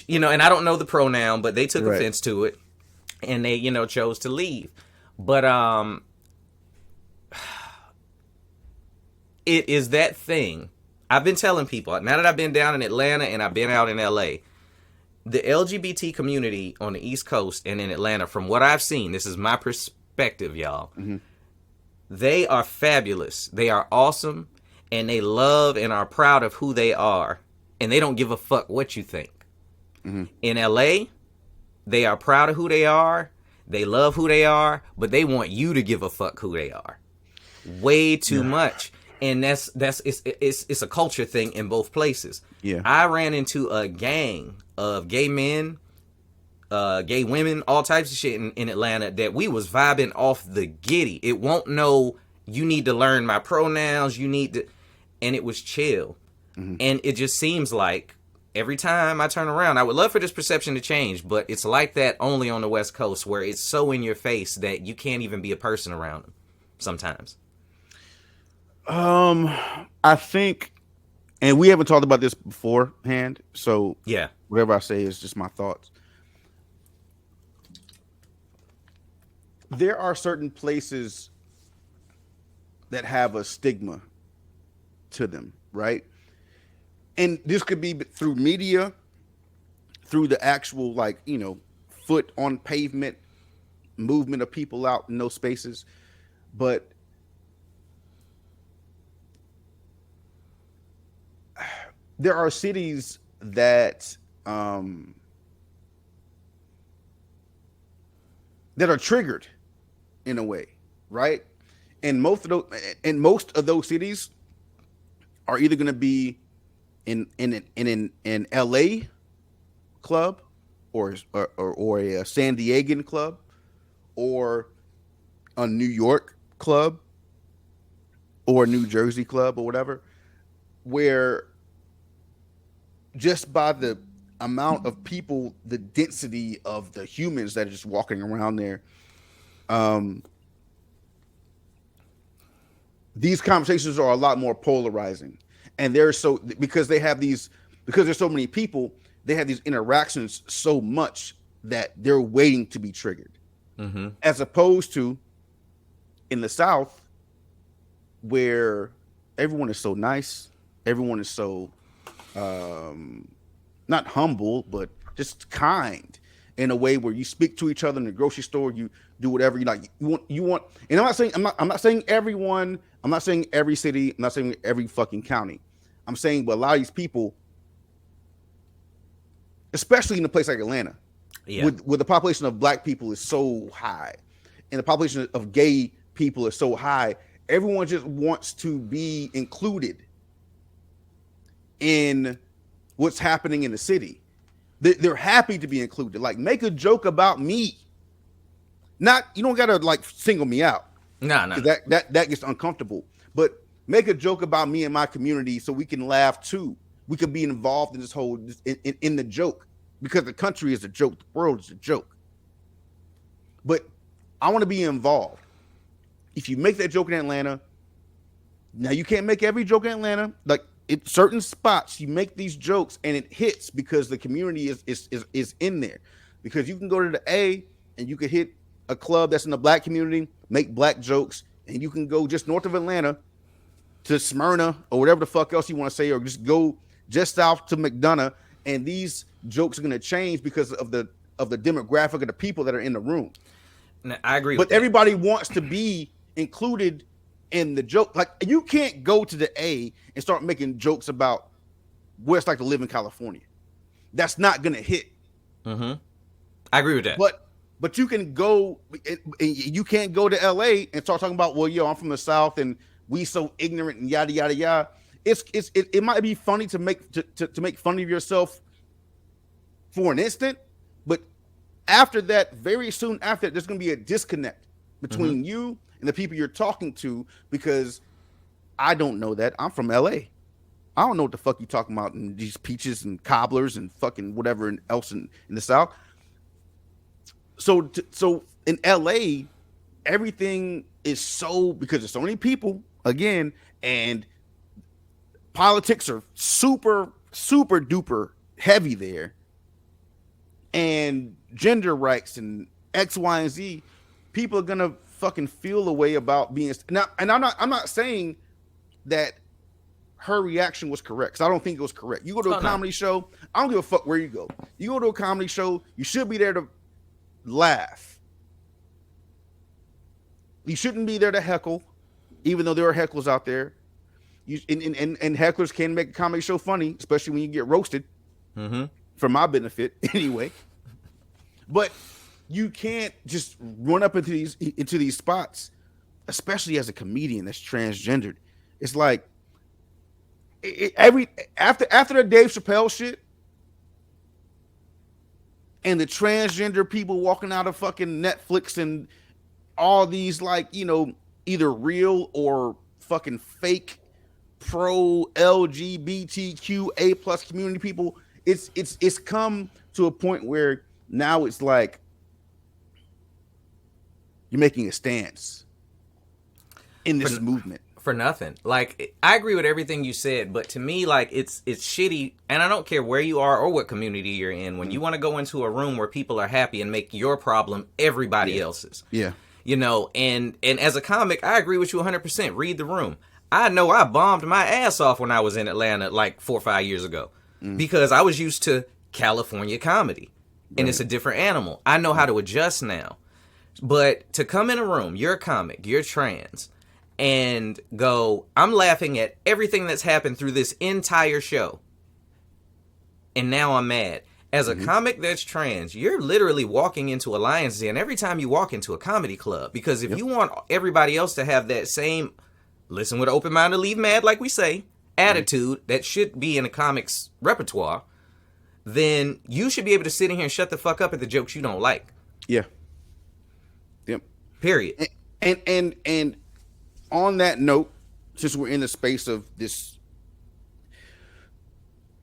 you know, and I don't know the pronoun, but they took offense to it, and they, you know, chose to leave. But it is that thing. I've been telling people, now that I've been down in Atlanta and I've been out in LA, the LGBT community on the East Coast and in Atlanta, from what I've seen, this is my perspective, y'all, they are fabulous. They are awesome, and they love and are proud of who they are, and they don't give a fuck what you think. In LA, they are proud of who they are, they love who they are, but they want you to give a fuck who they are. Way too much. And it's a culture thing in both places. Yeah. I ran into a gang of gay men, gay women, all types of shit in Atlanta that we was vibing off the giddy. It won't know you need to learn my pronouns, you need to, and it was chill. Mm-hmm. And it just seems like every time I turn around, I would love for this perception to change, but it's like that only on the West Coast, where it's so in your face that you can't even be a person around them sometimes. I think, and we haven't talked about this beforehand, so yeah, whatever I say is just my thoughts. There are certain places that have a stigma to them, right? And this could be through media, through the actual, like, you know, foot on pavement movement of people out in those spaces. But there are cities that that are triggered in a way, right? And most of those cities are either going to be in an LA club or a San Diegan club or a New York club or a New Jersey club or whatever, where just by the amount of people, the density of the humans that are just walking around there, these conversations are a lot more polarizing. And there's because there's so many people, they have these interactions so much that they're waiting to be triggered. Mm-hmm. As opposed to in the South, where everyone is so nice, everyone is so not humble, but just kind in a way where you speak to each other in the grocery store, you do whatever you like. You want, and I'm not saying everyone, I'm not saying every city, I'm not saying every fucking county. I'm saying, but a lot of these people, especially in a place like Atlanta, with the population of black people is so high, and the population of gay people is so high, everyone just wants to be included in what's happening in the city. They're happy to be included. Like, make a joke about me. Not, you don't gotta like single me out. No. That gets uncomfortable. But make a joke about me and my community so we can laugh too. We can be involved in this whole in the joke, because the country is a joke, the world is a joke. But I want to be involved. If you make that joke in Atlanta, now you can't make every joke in Atlanta. Like, in certain spots, you make these jokes and it hits because the community is in there. Because you can go to the A and you can hit a club that's in the black community, make black jokes, and you can go just north of Atlanta to Smyrna or whatever the fuck else you want to say, or just go just south to McDonough, and these jokes are going to change because of the demographic of the people that are in the room. Now, I agree. But everybody wants to be included in the joke. Like, you can't go to the A and start making jokes about what it's like to live in California. That's not going to hit. Mm-hmm. I agree with that. But you can go, you can't go to LA and start talking about, well, yo, I'm from the South and we so ignorant and yada yada yada. It might be funny to make fun of yourself for an instant, but after that, very soon after, there's going to be a disconnect between you and the people you're talking to, because I don't know that. I'm from LA. I don't know what the fuck you talking about in these peaches and cobblers and fucking whatever else in the South. So in LA, everything is so, because there's so many people again, and politics are super, super duper heavy there, and gender rights and X, Y, and Z. People are gonna fucking feel a way about being now. And I'm not saying that her reaction was correct, because I don't think it was correct. You go to a comedy show, I don't give a fuck where you go. You go to a comedy show, you should be there to laugh. You shouldn't be there to heckle, even though there are hecklers out there. And hecklers can make a comedy show funny, especially when you get roasted. Mm-hmm. For my benefit, anyway. But you can't just run up into these spots, especially as a comedian that's transgendered, It's like after the Dave Chappelle shit and the transgender people walking out of fucking Netflix and all these like, you know, either real or fucking fake pro LGBTQA plus community people, it's come to a point where now it's like you're making a stance in this movement for nothing. Like, I agree with everything you said, but to me, like, it's shitty, and I don't care where you are or what community you're in. When you want to go into a room where people are happy and make your problem everybody else's. Yeah. You know, and as a comic, I agree with you 100%. Read the room. I know I bombed my ass off when I was in Atlanta like 4 or 5 years ago because I was used to California comedy, and it's a different animal. I know how to adjust now. But to come in a room, you're a comic, you're trans, and go, I'm laughing at everything that's happened through this entire show, and now I'm mad. As a comic that's trans, you're literally walking into a lion's den every time you walk into a comedy club. Because if you want everybody else to have that same, listen with an open mind to leave mad, like we say, attitude that should be in a comic's repertoire, then you should be able to sit in here and shut the fuck up at the jokes you don't like. Yeah. Yep. Period. And on that note, since we're in the space of this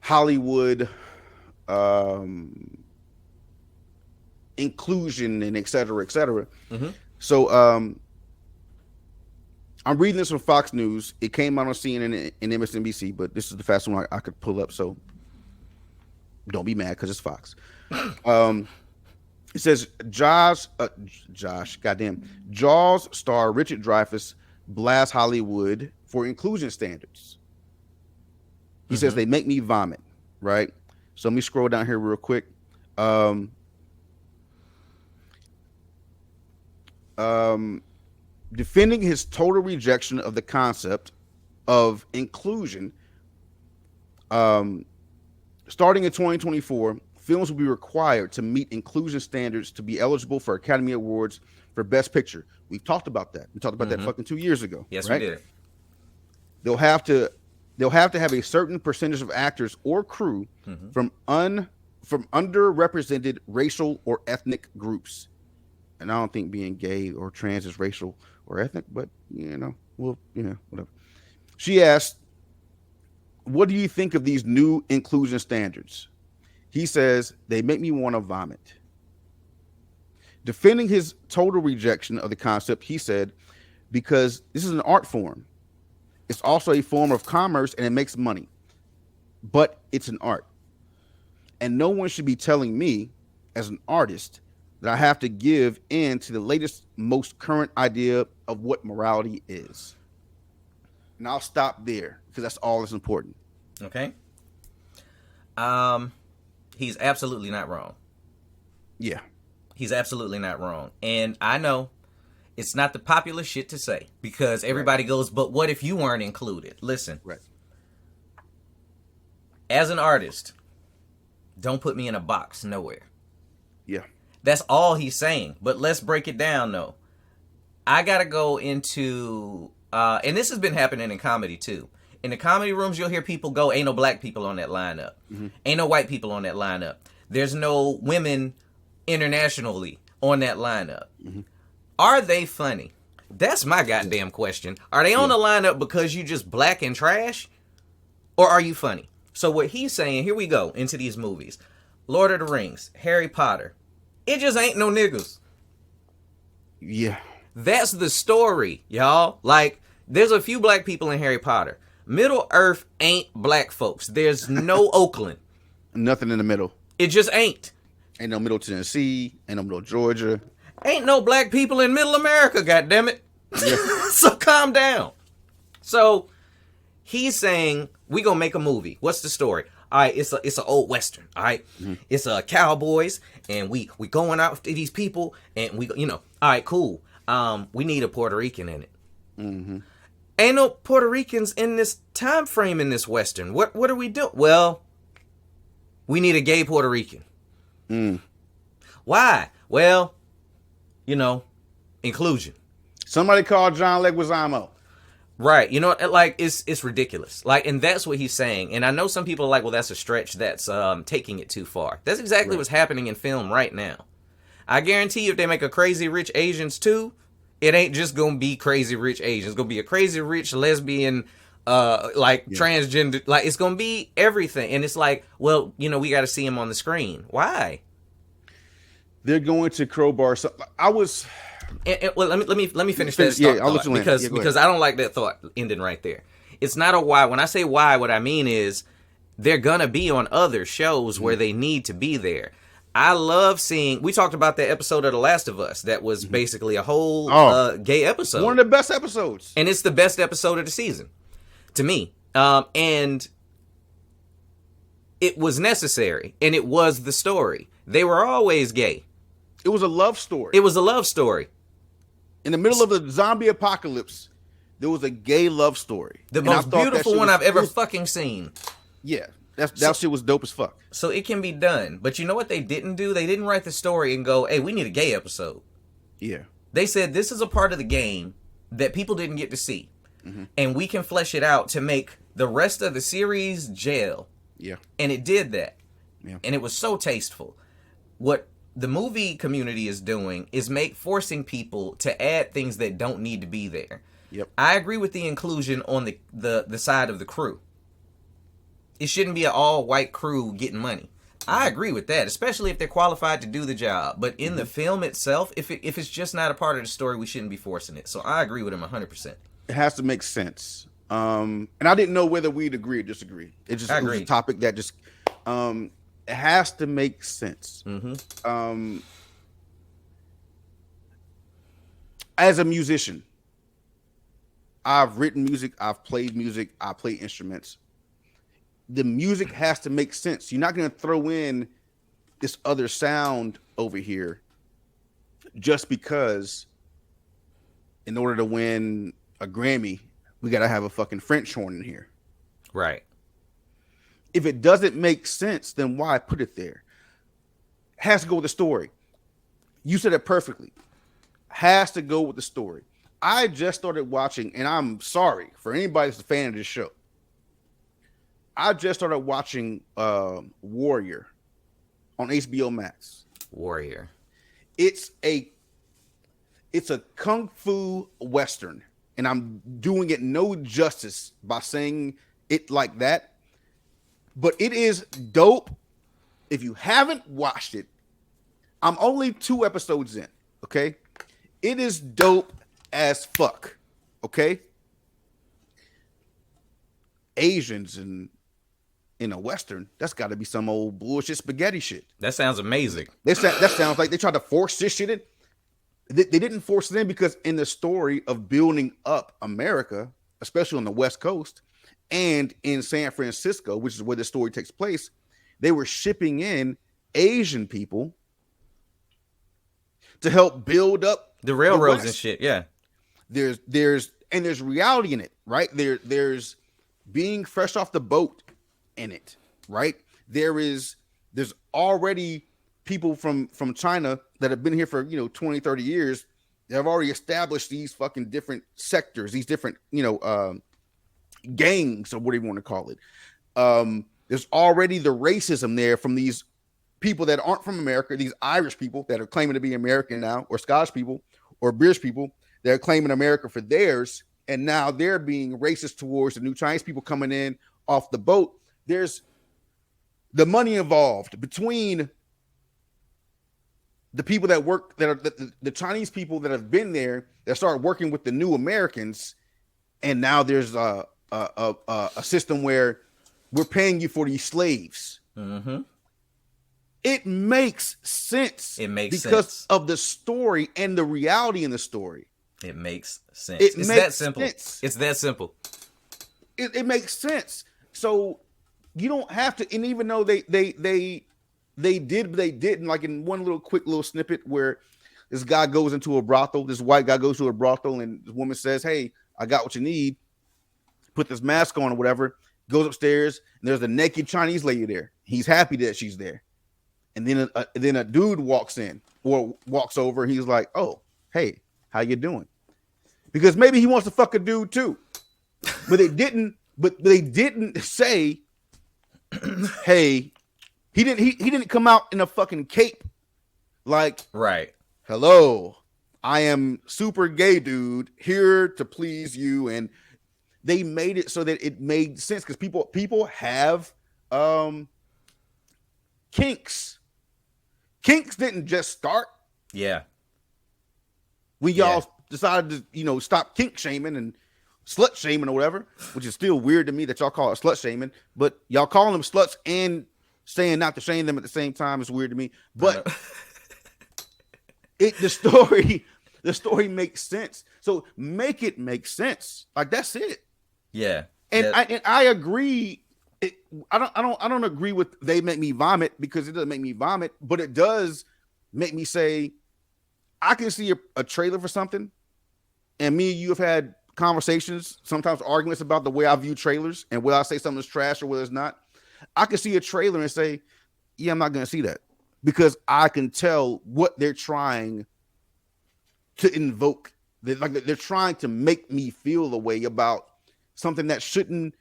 Hollywood inclusion and et cetera, et cetera. So I'm reading this from Fox News. It came out on CNN and MSNBC, but this is the fastest one I could pull up, so don't be mad because it's Fox. It says Jaws star Richard Dreyfuss blasts Hollywood for inclusion standards. He says they make me vomit, right? So let me scroll down here real quick. Defending his total rejection of the concept of inclusion, starting in 2024, films will be required to meet inclusion standards to be eligible for Academy Awards for Best Picture. We've talked about that. We talked about that fucking 2 years ago. Yes, right? we did. They'll have to have a certain percentage of actors or crew from underrepresented racial or ethnic groups. And I don't think being gay or trans is racial or ethnic, but whatever. She asked, "What do you think of these new inclusion standards?" He says, "They make me want to vomit." Defending his total rejection of the concept, he said, "Because this is an art form. It's also a form of commerce and it makes money, but it's an art. And no one should be telling me as an artist that I have to give in to the latest, most current idea of what morality is." And I'll stop there because that's all that's important. Okay. He's absolutely not wrong. Yeah. He's absolutely not wrong. And I know it's not the popular shit to say because everybody goes, but what if you weren't included? Listen. Right. As an artist, don't put me in a box nowhere. Yeah. That's all he's saying. But let's break it down, though. I got to go into, and this has been happening in comedy, too. In the comedy rooms, you'll hear people go, ain't no black people on that lineup. Ain't no white people on that lineup. There's no women internationally on that lineup. Are they funny? That's my goddamn question. Are they on the lineup because you just black and trash? Or are you funny? So what he's saying, here we go into these movies. Lord of the Rings, Harry Potter. It just ain't no niggas. Yeah. That's the story, y'all. Like, there's a few black people in Harry Potter. Middle Earth ain't black folks. There's no Oakland. Nothing in the middle. It just ain't. Ain't no Middle Tennessee. Ain't no Middle Georgia. Ain't no black people in Middle America, goddammit. Yeah. So calm down. So he's saying, we gonna make a movie. What's the story? All right, it's an old Western, all right? It's cowboys, and we going out to these people, and we, all right, cool. We need a Puerto Rican in it. Ain't no Puerto Ricans in this time frame in this Western. What are we doing? Well, we need a gay Puerto Rican. Why? Well, inclusion. Somebody called John Leguizamo. Right. You know, like it's ridiculous. Like, and that's what he's saying. And I know some people are like, well, that's a stretch. That's taking it too far. That's exactly what's happening in film right now. I guarantee you, if they make a Crazy Rich Asians 2, it ain't just gonna be Crazy Rich Asians. It's gonna be a Crazy Rich lesbian, transgender. Like, it's gonna be everything. And it's like, well, you know, we got to see him on the screen. Why? They're going to crowbar. So I was. Well, let me finish that thought, because I don't like that thought ending right there. It's not a why. When I say why, what I mean is they're gonna be on other shows where they need to be there. I love seeing. We talked about that episode of The Last of Us that was basically a whole gay episode. One of the best episodes, and it's the best episode of the season to me. And it was necessary, and it was the story. They were always gay. It was a love story. It was a love story. In the middle of the zombie apocalypse, there was a gay love story. The most beautiful one I've ever fucking seen. Yeah, that shit was dope as fuck. So it can be done. But you know what they didn't do? They didn't write the story and go, hey, we need a gay episode. Yeah. They said this is a part of the game that people didn't get to see. And we can flesh it out to make the rest of the series gel. Yeah. And it did that. Yeah. And it was so tasteful. What the movie community is doing is forcing people to add things that don't need to be there. Yep. I agree with the inclusion on the side of the crew. It shouldn't be an all-white crew getting money. I agree with that, especially if they're qualified to do the job. But in the film itself, if it's just not a part of the story, we shouldn't be forcing it. So I agree with him 100%. It has to make sense. And I didn't know whether we'd agree or disagree. It was a topic that just it has to make sense. As a musician, I've written music, I've played music, I play instruments. The music has to make sense. You're not going to throw in this other sound over here just because in order to win a Grammy, we got to have a fucking French horn in here. Right. If it doesn't make sense, then why put it there? Has to go with the story. You said it perfectly. Has to go with the story. I just started watching, and I'm sorry for anybody that's a fan of this show. I just started watching Warrior on HBO Max. Warrior. It's a kung fu western, and I'm doing it no justice by saying it like that. But it is dope. If you haven't watched it, I'm only 2 episodes in, okay? It is dope as fuck, okay? Asians in a western, that's got to be some old bullshit spaghetti shit. That sounds amazing. That sounds like they tried to force this shit in. They didn't force it in because in the story of building up America, especially on the West Coast and in San Francisco, which is where the story takes place, they were shipping in Asian people to help build up the railroads and shit. Yeah. There's reality in it, right? There's being fresh off the boat in it, right? There's already people from China that have been here for 20, 30 years. They have already established these fucking different sectors, these different gangs or whatever you want to call it. There's already the racism there from these people that aren't from America, these Irish people that are claiming to be American now, or Scottish people or British people that are claiming America for theirs, and now they're being racist towards the new Chinese people coming in off the boat. There's the money involved between the people that work, that are the Chinese people that have been there, that start working with the new Americans, and now there's a system where we're paying you for these slaves. It makes sense. It makes sense because of the story and the reality in the story. It makes sense. It's that simple. It's that simple. It makes sense. So you don't have to. And even though they did, but they didn't. Like in one quick little snippet where this guy goes into a brothel, this white guy goes to a brothel, and the woman says, "Hey, I got what you need. Put this mask on or whatever." Goes upstairs, and there's a naked Chinese lady there. He's happy that she's there. And then a dude walks in or walks over. He's like, "Oh, hey, how you doing?" Because maybe he wants to fuck a dude too. But they didn't. But they didn't say, "Hey, he didn't come out in a fucking cape, like, Right. hello, I am super gay dude here to please you." And they made it so that it made sense because people have kinks. Kinks didn't just start Yeah. when y'all decided to, stop kink shaming and slut shaming or whatever, which is still weird to me that y'all call it slut shaming, but y'all calling them sluts and saying not to shame them at the same time is weird to me. But the story makes sense. So make it make sense. Like, that's it. Yeah. And Yeah. I agree. I don't agree with they make me vomit, because it doesn't make me vomit, but it does make me say, I can see a trailer for something, and me and you have had conversations, sometimes arguments about the way I view trailers and whether I say something is trash or whether it's not. I can see a trailer and say, yeah, I'm not going to see that, because I can tell what they're trying to invoke. They're trying to make me feel a way about something that shouldn't,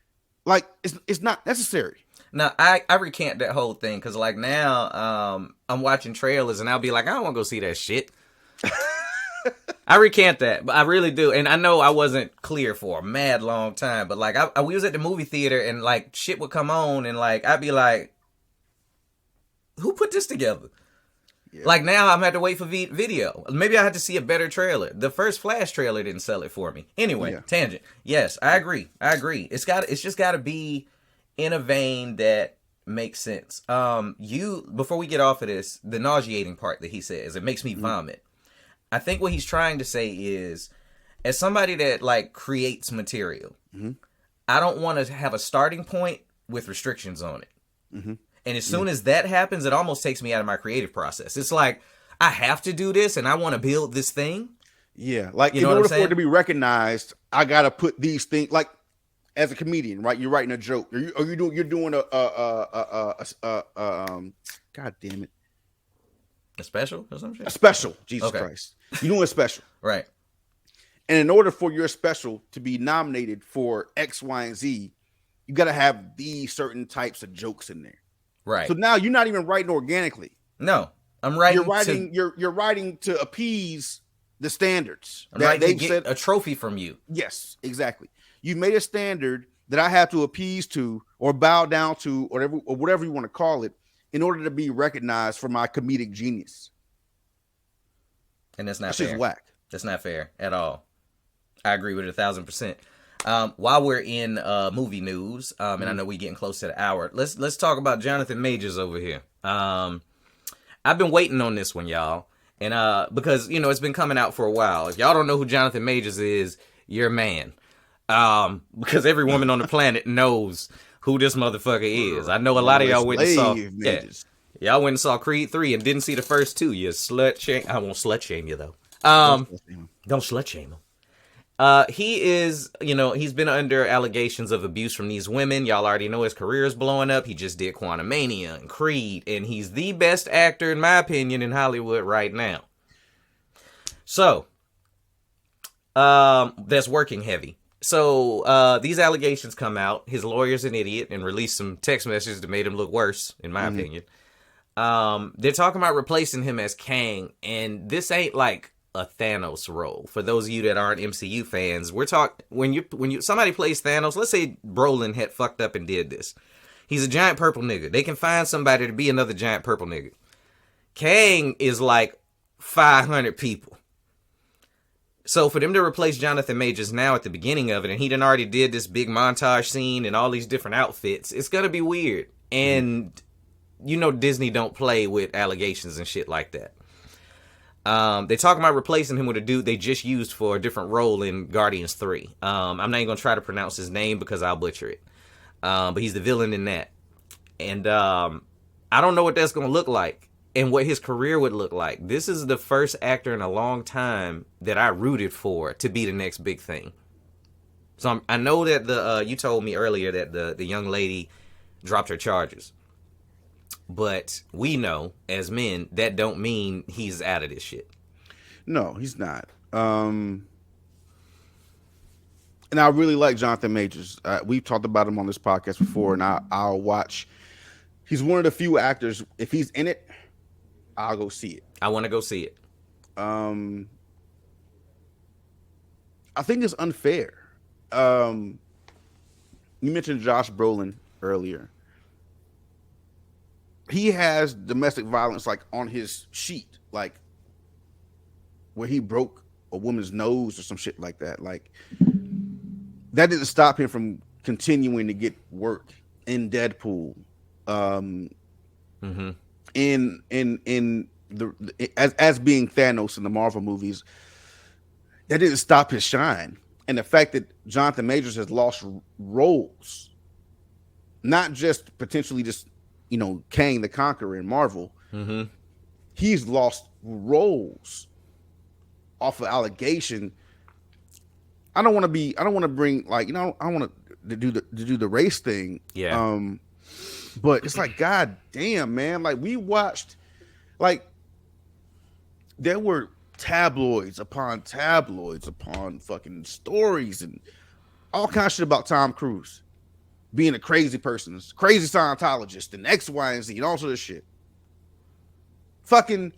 like, it's not necessary. Now, I recant that whole thing, because, like, now I'm watching trailers and I'll be like, I don't want to go see that shit. I recant that, but I really do. And I know I wasn't clear for a mad long time, but, like, we was at the movie theater and, like, shit would come on and, like, I'd be like, who put this together? Yeah. Like, now I'm had to wait for video. Maybe I had to see a better trailer. The first Flash trailer didn't sell it for me. Anyway, tangent. Yes, I agree. It's just got to be in a vein that makes sense. Before we get off of this, the nauseating part that he says, it makes me vomit. I think what he's trying to say is, as somebody that, like, creates material, I don't want to have a starting point with restrictions on it. And as soon as that happens, it almost takes me out of my creative process. It's like, I have to do this and I want to build this thing. Yeah. Like, in order for it to be recognized, I got to put these things, like, as a comedian, right? You're writing a joke, you're doing God damn it. A special or some shit? A special. Jesus Christ. You're doing a special. Right. And in order for your special to be nominated for X, Y, and Z, you got to have these certain types of jokes in there. Right. So now you're not even writing organically. No, I'm writing. You're writing to appease the standards. I'm writing to get a trophy from you. Yes, exactly. You made a standard that I have to appease to or bow down to, or whatever you want to call it, in order to be recognized for my comedic genius. And that's not fair. That's just whack. That's not fair at all. I agree with it 1,000%. While we're in movie news, and I know we're getting close to the hour, let's talk about Jonathan Majors over here. I've been waiting on this one, y'all, and because it's been coming out for a while. If y'all don't know who Jonathan Majors is, you're a man. Because every woman on the planet knows who this motherfucker is. I know a lot of y'all went and saw. Y'all went and saw Creed 3 and didn't see the first two. You slut shame. I won't slut shame you though. Don't slut shame him. He is, he's been under allegations of abuse from these women. Y'all already know his career is blowing up. He just did Quantumania and Creed, and he's the best actor, in my opinion, in Hollywood right now. So, that's working heavy. So, these allegations come out. His lawyer's an idiot and released some text messages that made him look worse, in my opinion. They're talking about replacing him as Kang, and this ain't like a Thanos role. For those of you that aren't MCU fans, we're talking when somebody plays Thanos. Let's say Brolin had fucked up and did this. He's a giant purple nigga. They can find somebody to be another giant purple nigga. Kang is like 500 people. So for them to replace Jonathan Majors now at the beginning of it, and he done already did this big montage scene and all these different outfits, it's gonna be weird. And Disney don't play with allegations and shit like that. They talking about replacing him with a dude they just used for a different role in Guardians 3. I'm not even gonna try to pronounce his name because I'll butcher it. But he's the villain in that. And I don't know what that's gonna look like and what his career would look like. This is the first actor in a long time that I rooted for to be the next big thing. So I know that you told me earlier that the young lady dropped her charges. But we know, as men, that don't mean he's out of this shit. No, he's not. And I really like Jonathan Majors. We've talked about him on this podcast before, and I'll watch. He's one of the few actors. If he's in it, I'll go see it. I want to go see it. I think it's unfair. You mentioned Josh Brolin earlier. He has domestic violence like on his sheet, like where he broke a woman's nose or some shit like that. Like that didn't stop him from continuing to get work in Deadpool. In the as being Thanos in the Marvel movies, that didn't stop his shine. And the fact that Jonathan Majors has lost roles, not just potentially just, you know, Kang the Conqueror in Marvel, he's lost roles off of allegation. I don't want to bring like, you know, I want to do the race thing. Yeah. But it's like, God damn, man. Like we watched, like there were tabloids upon fucking stories and all kinds of shit about Tom Cruise being a crazy person, crazy Scientologist and X, Y, and Z and all sorts of shit. Fucking,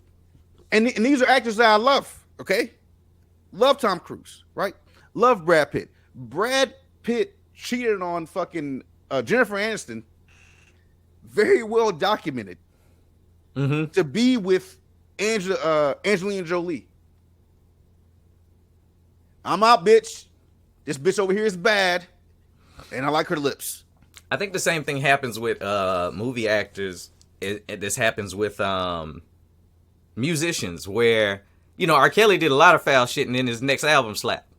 and these are actors that I love, okay? Love Tom Cruise, right? Love Brad Pitt. Brad Pitt cheated on fucking Jennifer Aniston, very well documented, to be with Angelina Jolie. I'm out, bitch. This bitch over here is bad, and I like her lips. I think the same thing happens with movie actors. This happens with musicians, where, you know, R. Kelly did a lot of foul shit, and then his next album slapped.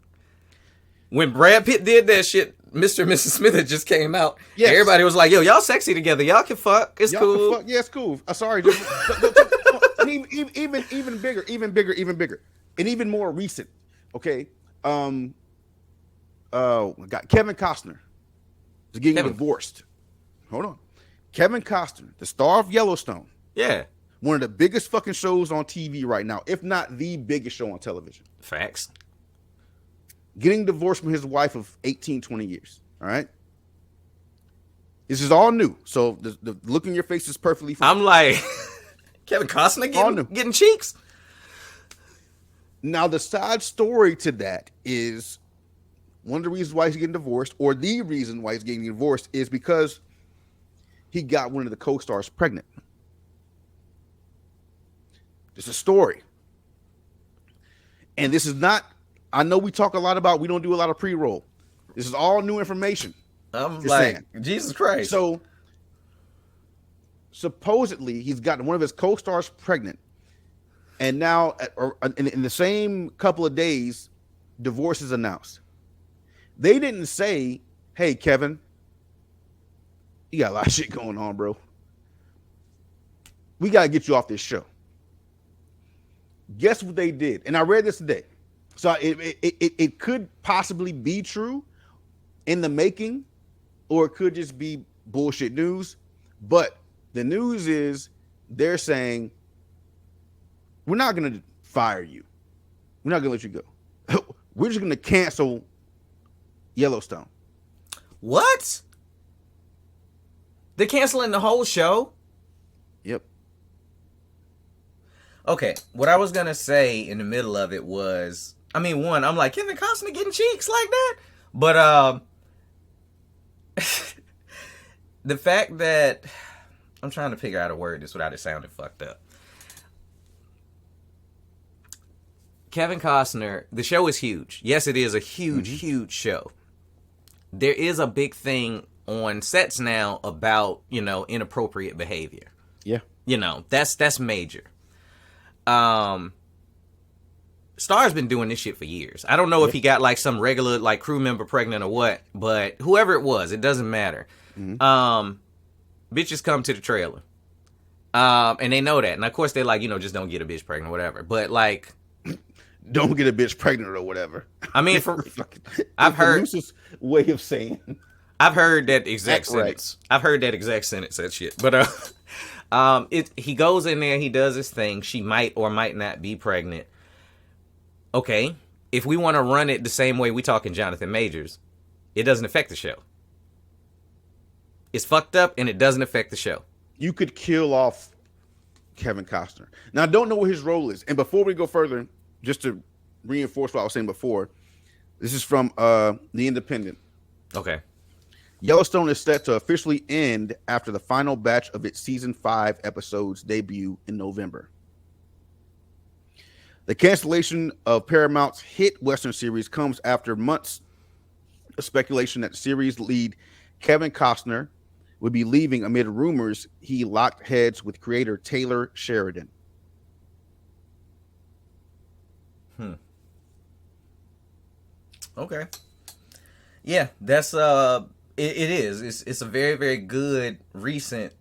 When Brad Pitt did that shit, Mr. and Mrs. Smith had just came out. Yes. Everybody was like, yo, y'all sexy together. Y'all can fuck. It's Y'all cool. can fuck. Yeah, it's cool. Sorry. even bigger, and even more recent. Okay. Got Kevin Costner is getting divorced. Hold on. Kevin Costner, the star of Yellowstone. Yeah. One of the biggest fucking shows on TV right now, if not the biggest show on television. Facts. Getting divorced from his wife of 18, 20 years. All right. This is all new. So the look in your face is perfectly fine. I'm like, Kevin Costner getting cheeks? Now, the side story to that is one of the reasons why he's getting divorced, or the reason why he's getting divorced, is because he got one of the co-stars pregnant. It's a story. And this is not, I know we talk a lot about, we don't do a lot of pre-roll. This is all new information. I'm like, Jesus Christ. So, supposedly, he's gotten one of his co-stars pregnant. And now, in the same couple of days, divorce is announced. They didn't say, hey, Kevin, you got a lot of shit going on, bro. We got to get you off this show. Guess what they did? And I read this today. So it could possibly be true in the making, or it could just be bullshit news. But the news is they're saying, we're not going to fire you. We're not going to let you go. We're just going to cancel Yellowstone. What? They're canceling the whole show? Yep. Okay, what I was going to say in the middle of it was, I mean, one, I'm like, Kevin Costner getting cheeks like that? But the fact that, I'm trying to figure out a word this without it sounding fucked up. Kevin Costner, the show is huge. Yes, it is a huge, huge show. There is a big thing on sets now about, you know, inappropriate behavior. Yeah. You know, that's major. Star's been doing this shit for years. I don't know if he got like some regular like crew member pregnant or what, but whoever it was, it doesn't matter. Bitches come to the trailer. And they know that. And of course they're like, you know, just don't get a bitch pregnant or whatever. But like, don't get a bitch pregnant or whatever. I mean, I've heard the loosest way of saying. I've heard that exact sentence. Right. I've heard that exact sentence, that shit. But he goes in there, he does his thing. She might or might not be pregnant. Okay, if we want to run it the same way we talking Jonathan Majors, It doesn't affect the show. It's fucked up, and it doesn't affect the show. You could kill off Kevin Costner. Now, I don't know what his role is. And before we go further, just to reinforce what I was saying before, this is from The Independent. Okay. Yellowstone is set to officially end after the final batch of its season 5 episodes debut in November. The cancellation of Paramount's hit Western series comes after months of speculation that the series lead Kevin Costner would be leaving amid rumors he locked heads with creator Taylor Sheridan. Okay. Yeah, that's it is. It's a very, very good recent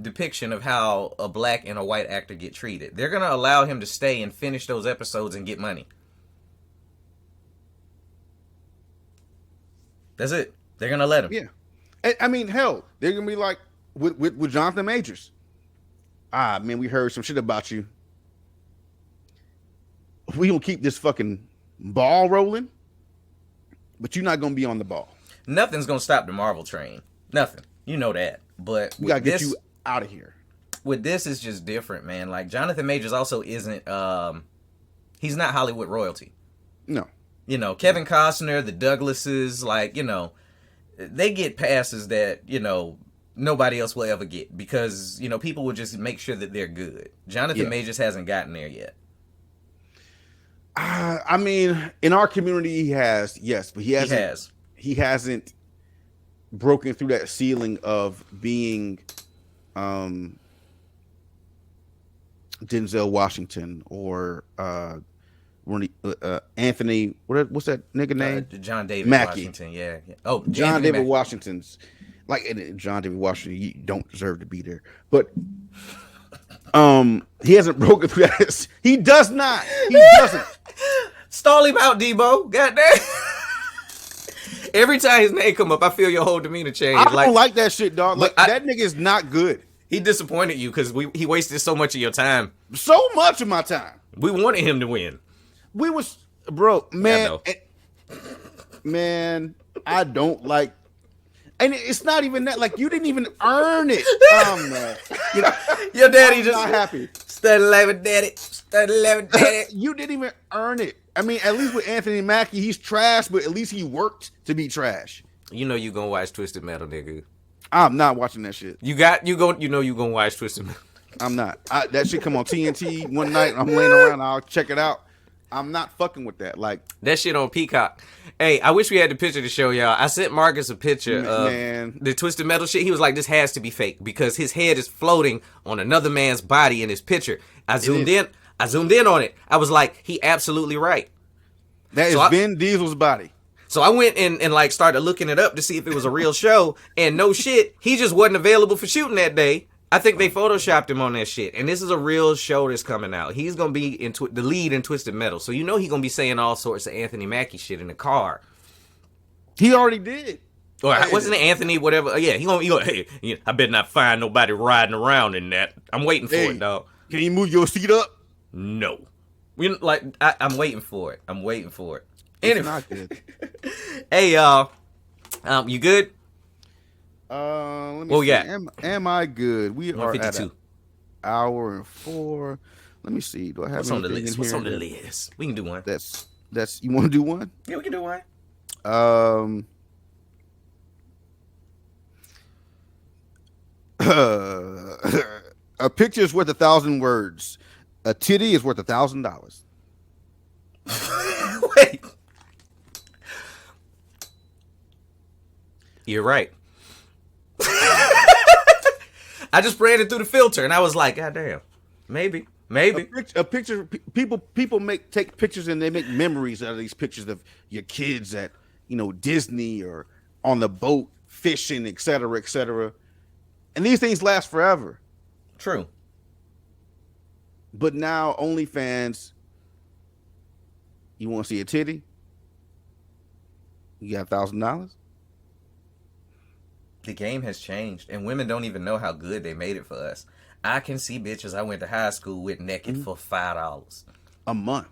depiction of how a black and a white actor get treated. They're gonna allow him to stay and finish those episodes and get money. That's it. They're gonna let him. Yeah. I mean, hell, they're gonna be like with Jonathan Majors. Ah, man, we heard some shit about you. We gonna keep this fucking ball rolling, but you're not gonna be on the ball. Nothing's gonna stop the Marvel train. Nothing. You know that. But We gotta get you out of here. With this, it's just different, man. Like Jonathan Majors also isn't. He's not Hollywood royalty. No. You know, Kevin Costner, the Douglases, like, you know, they get passes that, you know, nobody else will ever get because, you know, people will just make sure that they're good. Jonathan Majors hasn't gotten there yet. I mean, in our community, he has, yes, but he hasn't broken through that ceiling of being Denzel Washington or Anthony. What's that nigga name? John David Mackie. Washington. Yeah. Oh, John Anthony David Mackie. Washington's like John David Washington. You don't deserve to be there, but he hasn't broken through that. He does not. He doesn't. Stall him out, Debo. Goddamn. Every time his name come up, I feel your whole demeanor change. I don't like that shit, dog. Like But that nigga is not good. He disappointed you because he wasted so much of your time. So much of my time. We wanted him to win. We was, bro, man, know. man, I don't like, and it's not even that. Like you didn't even earn it. I'm mad. Your daddy I'm just not happy. study living daddy. Study living daddy. You didn't even earn it. I mean, at least with Anthony Mackie, he's trash, but at least he worked to be trash. You know you gonna watch Twisted Metal, nigga. I'm not watching that shit. You know you gonna watch Twisted Metal. I'm not. That shit come on TNT one night. I'm laying around. I'll check it out. I'm not fucking with that. Like That shit on Peacock. Hey, I wish we had the picture to show y'all. I sent Marcus a picture of the Twisted Metal shit. He was like, this has to be fake because his head is floating on another man's body in his picture. I zoomed in on it. I was like, he absolutely right. that is Vin Diesel's body. So I went and like started looking it up to see if it was a real show. And no shit, he just wasn't available for shooting that day. I think they photoshopped him on that shit. And this is a real show that's coming out. He's going to be the lead in Twisted Metal. So you know he's going to be saying all sorts of Anthony Mackie shit in the car. He already did. Or wasn't it Anthony whatever? Yeah, he gonna hey, I better not find nobody riding around in that. I'm waiting for it, dog. Can you move your seat up? No. I'm waiting for it. I'm waiting for it. It's Anyway. not good. Hey, y'all. You good? Let me What we see. got? Am I good? We are at 152. an hour and 4. Let me see. Do I have What's on the anything list? in What's here on the list? We can do one. That's you want to do one? Yeah, we can do one. A picture is worth 1,000 words. A titty is worth $1,000. Wait. You're right. I just ran it through the filter and I was like, God damn. Maybe. A picture. People take pictures and they make memories out of these pictures of your kids at Disney or on the boat fishing, etc., etc. And these things last forever. True. But now OnlyFans, you want to see a titty? You got $1,000? The game has changed and women don't even know how good they made it for us. I can see bitches I went to high school with naked for $5 a month.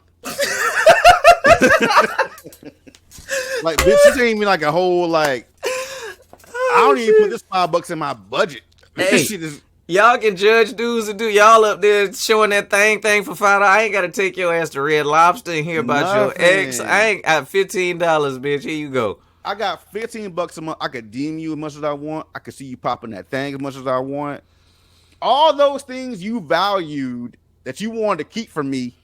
Like, bitch, this ain't even like a whole like. I don't even put this $5 in my budget. Hey. This shit is. Y'all can judge dudes and do y'all up there showing that thing for $5. I ain't gotta take your ass to Red Lobster and hear about your ex. I ain't got $15, bitch. Here you go. I got $15 a month. I could DM you as much as I want. I could see you popping that thing as much as I want. All those things you valued that you wanted to keep from me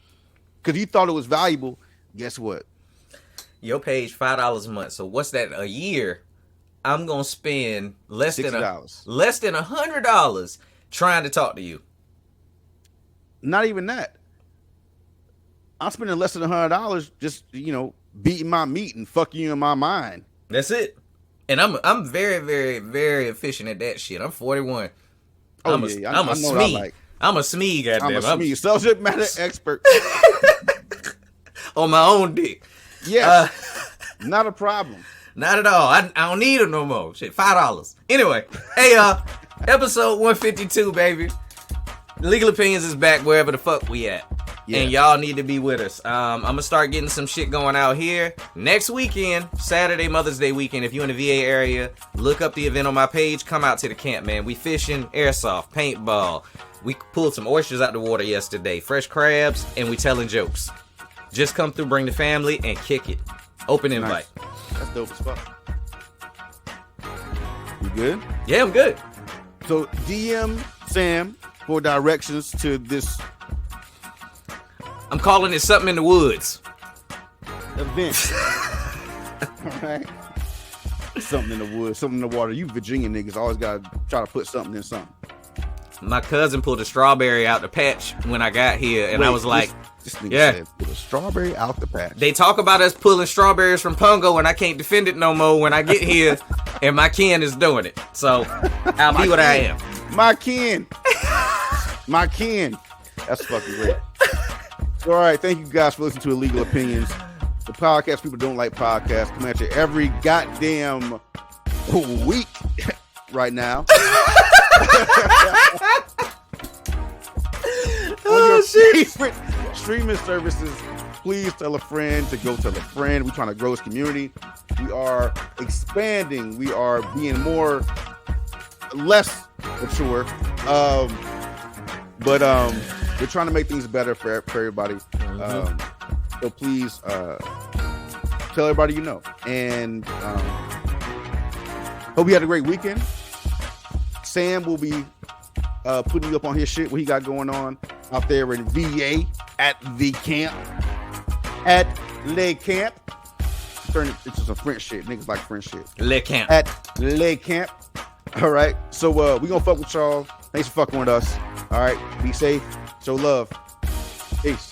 because you thought it was valuable. Guess what? Your page $5 a month. So what's that a year? I'm gonna spend less than $100 trying to talk to you. Not even that. I'm spending less than $100 just beating my meat and fuck you in my mind. That's it. And I'm very, very, very efficient at that shit. I'm 41. I'm a SME. I'm a SME, goddamn. I'm a SME. Subject matter expert. On my own dick. Yes. Not a problem. Not at all. I don't need it no more. Shit, $5. Anyway, hey, episode 152, baby. Legal Opinions is back wherever the fuck we at. Yeah. And y'all need to be with us. I'm going to start getting some shit going out here. Next weekend, Saturday, Mother's Day weekend, if you're in the VA area, look up the event on my page. Come out to the camp, man. We fishing, airsoft, paintball. We pulled some oysters out the water yesterday. Fresh crabs, and we telling jokes. Just come through, bring the family, and kick it. Open invite. Nice. That's dope as fuck. You good? Yeah, I'm good. So DM Sam for directions to this I'm calling it something in the woods. Event. All right. Something in the woods, something in the water. You Virginia niggas always gotta try to put something in something. My cousin pulled a strawberry out the patch when I got here, and I was like, this nigga said, pull a strawberry out the patch. They talk about us pulling strawberries from Pungo, and I can't defend it no more when I get here, and my kin is doing it. So I'll be what I am. My kin. My kin. That's fucking great. All right, thank you guys for listening to Illegal Opinions. The podcast people don't like podcasts come at you every goddamn week right now. On your favorite streaming services, please tell a friend to go tell a friend. We're trying to grow this community. We are expanding. We are being less mature. But we're trying to make things better for everybody. So please tell everybody you know. And hope you had a great weekend. Sam will be putting you up on his shit, what he got going on out there in VA at the camp. At Le Camp. It's just a French shit. Niggas like French shit. Le Camp. At Le Camp. All right. So we gonna fuck with y'all. Thanks for fucking with us. All right. Be safe. Show love. Peace.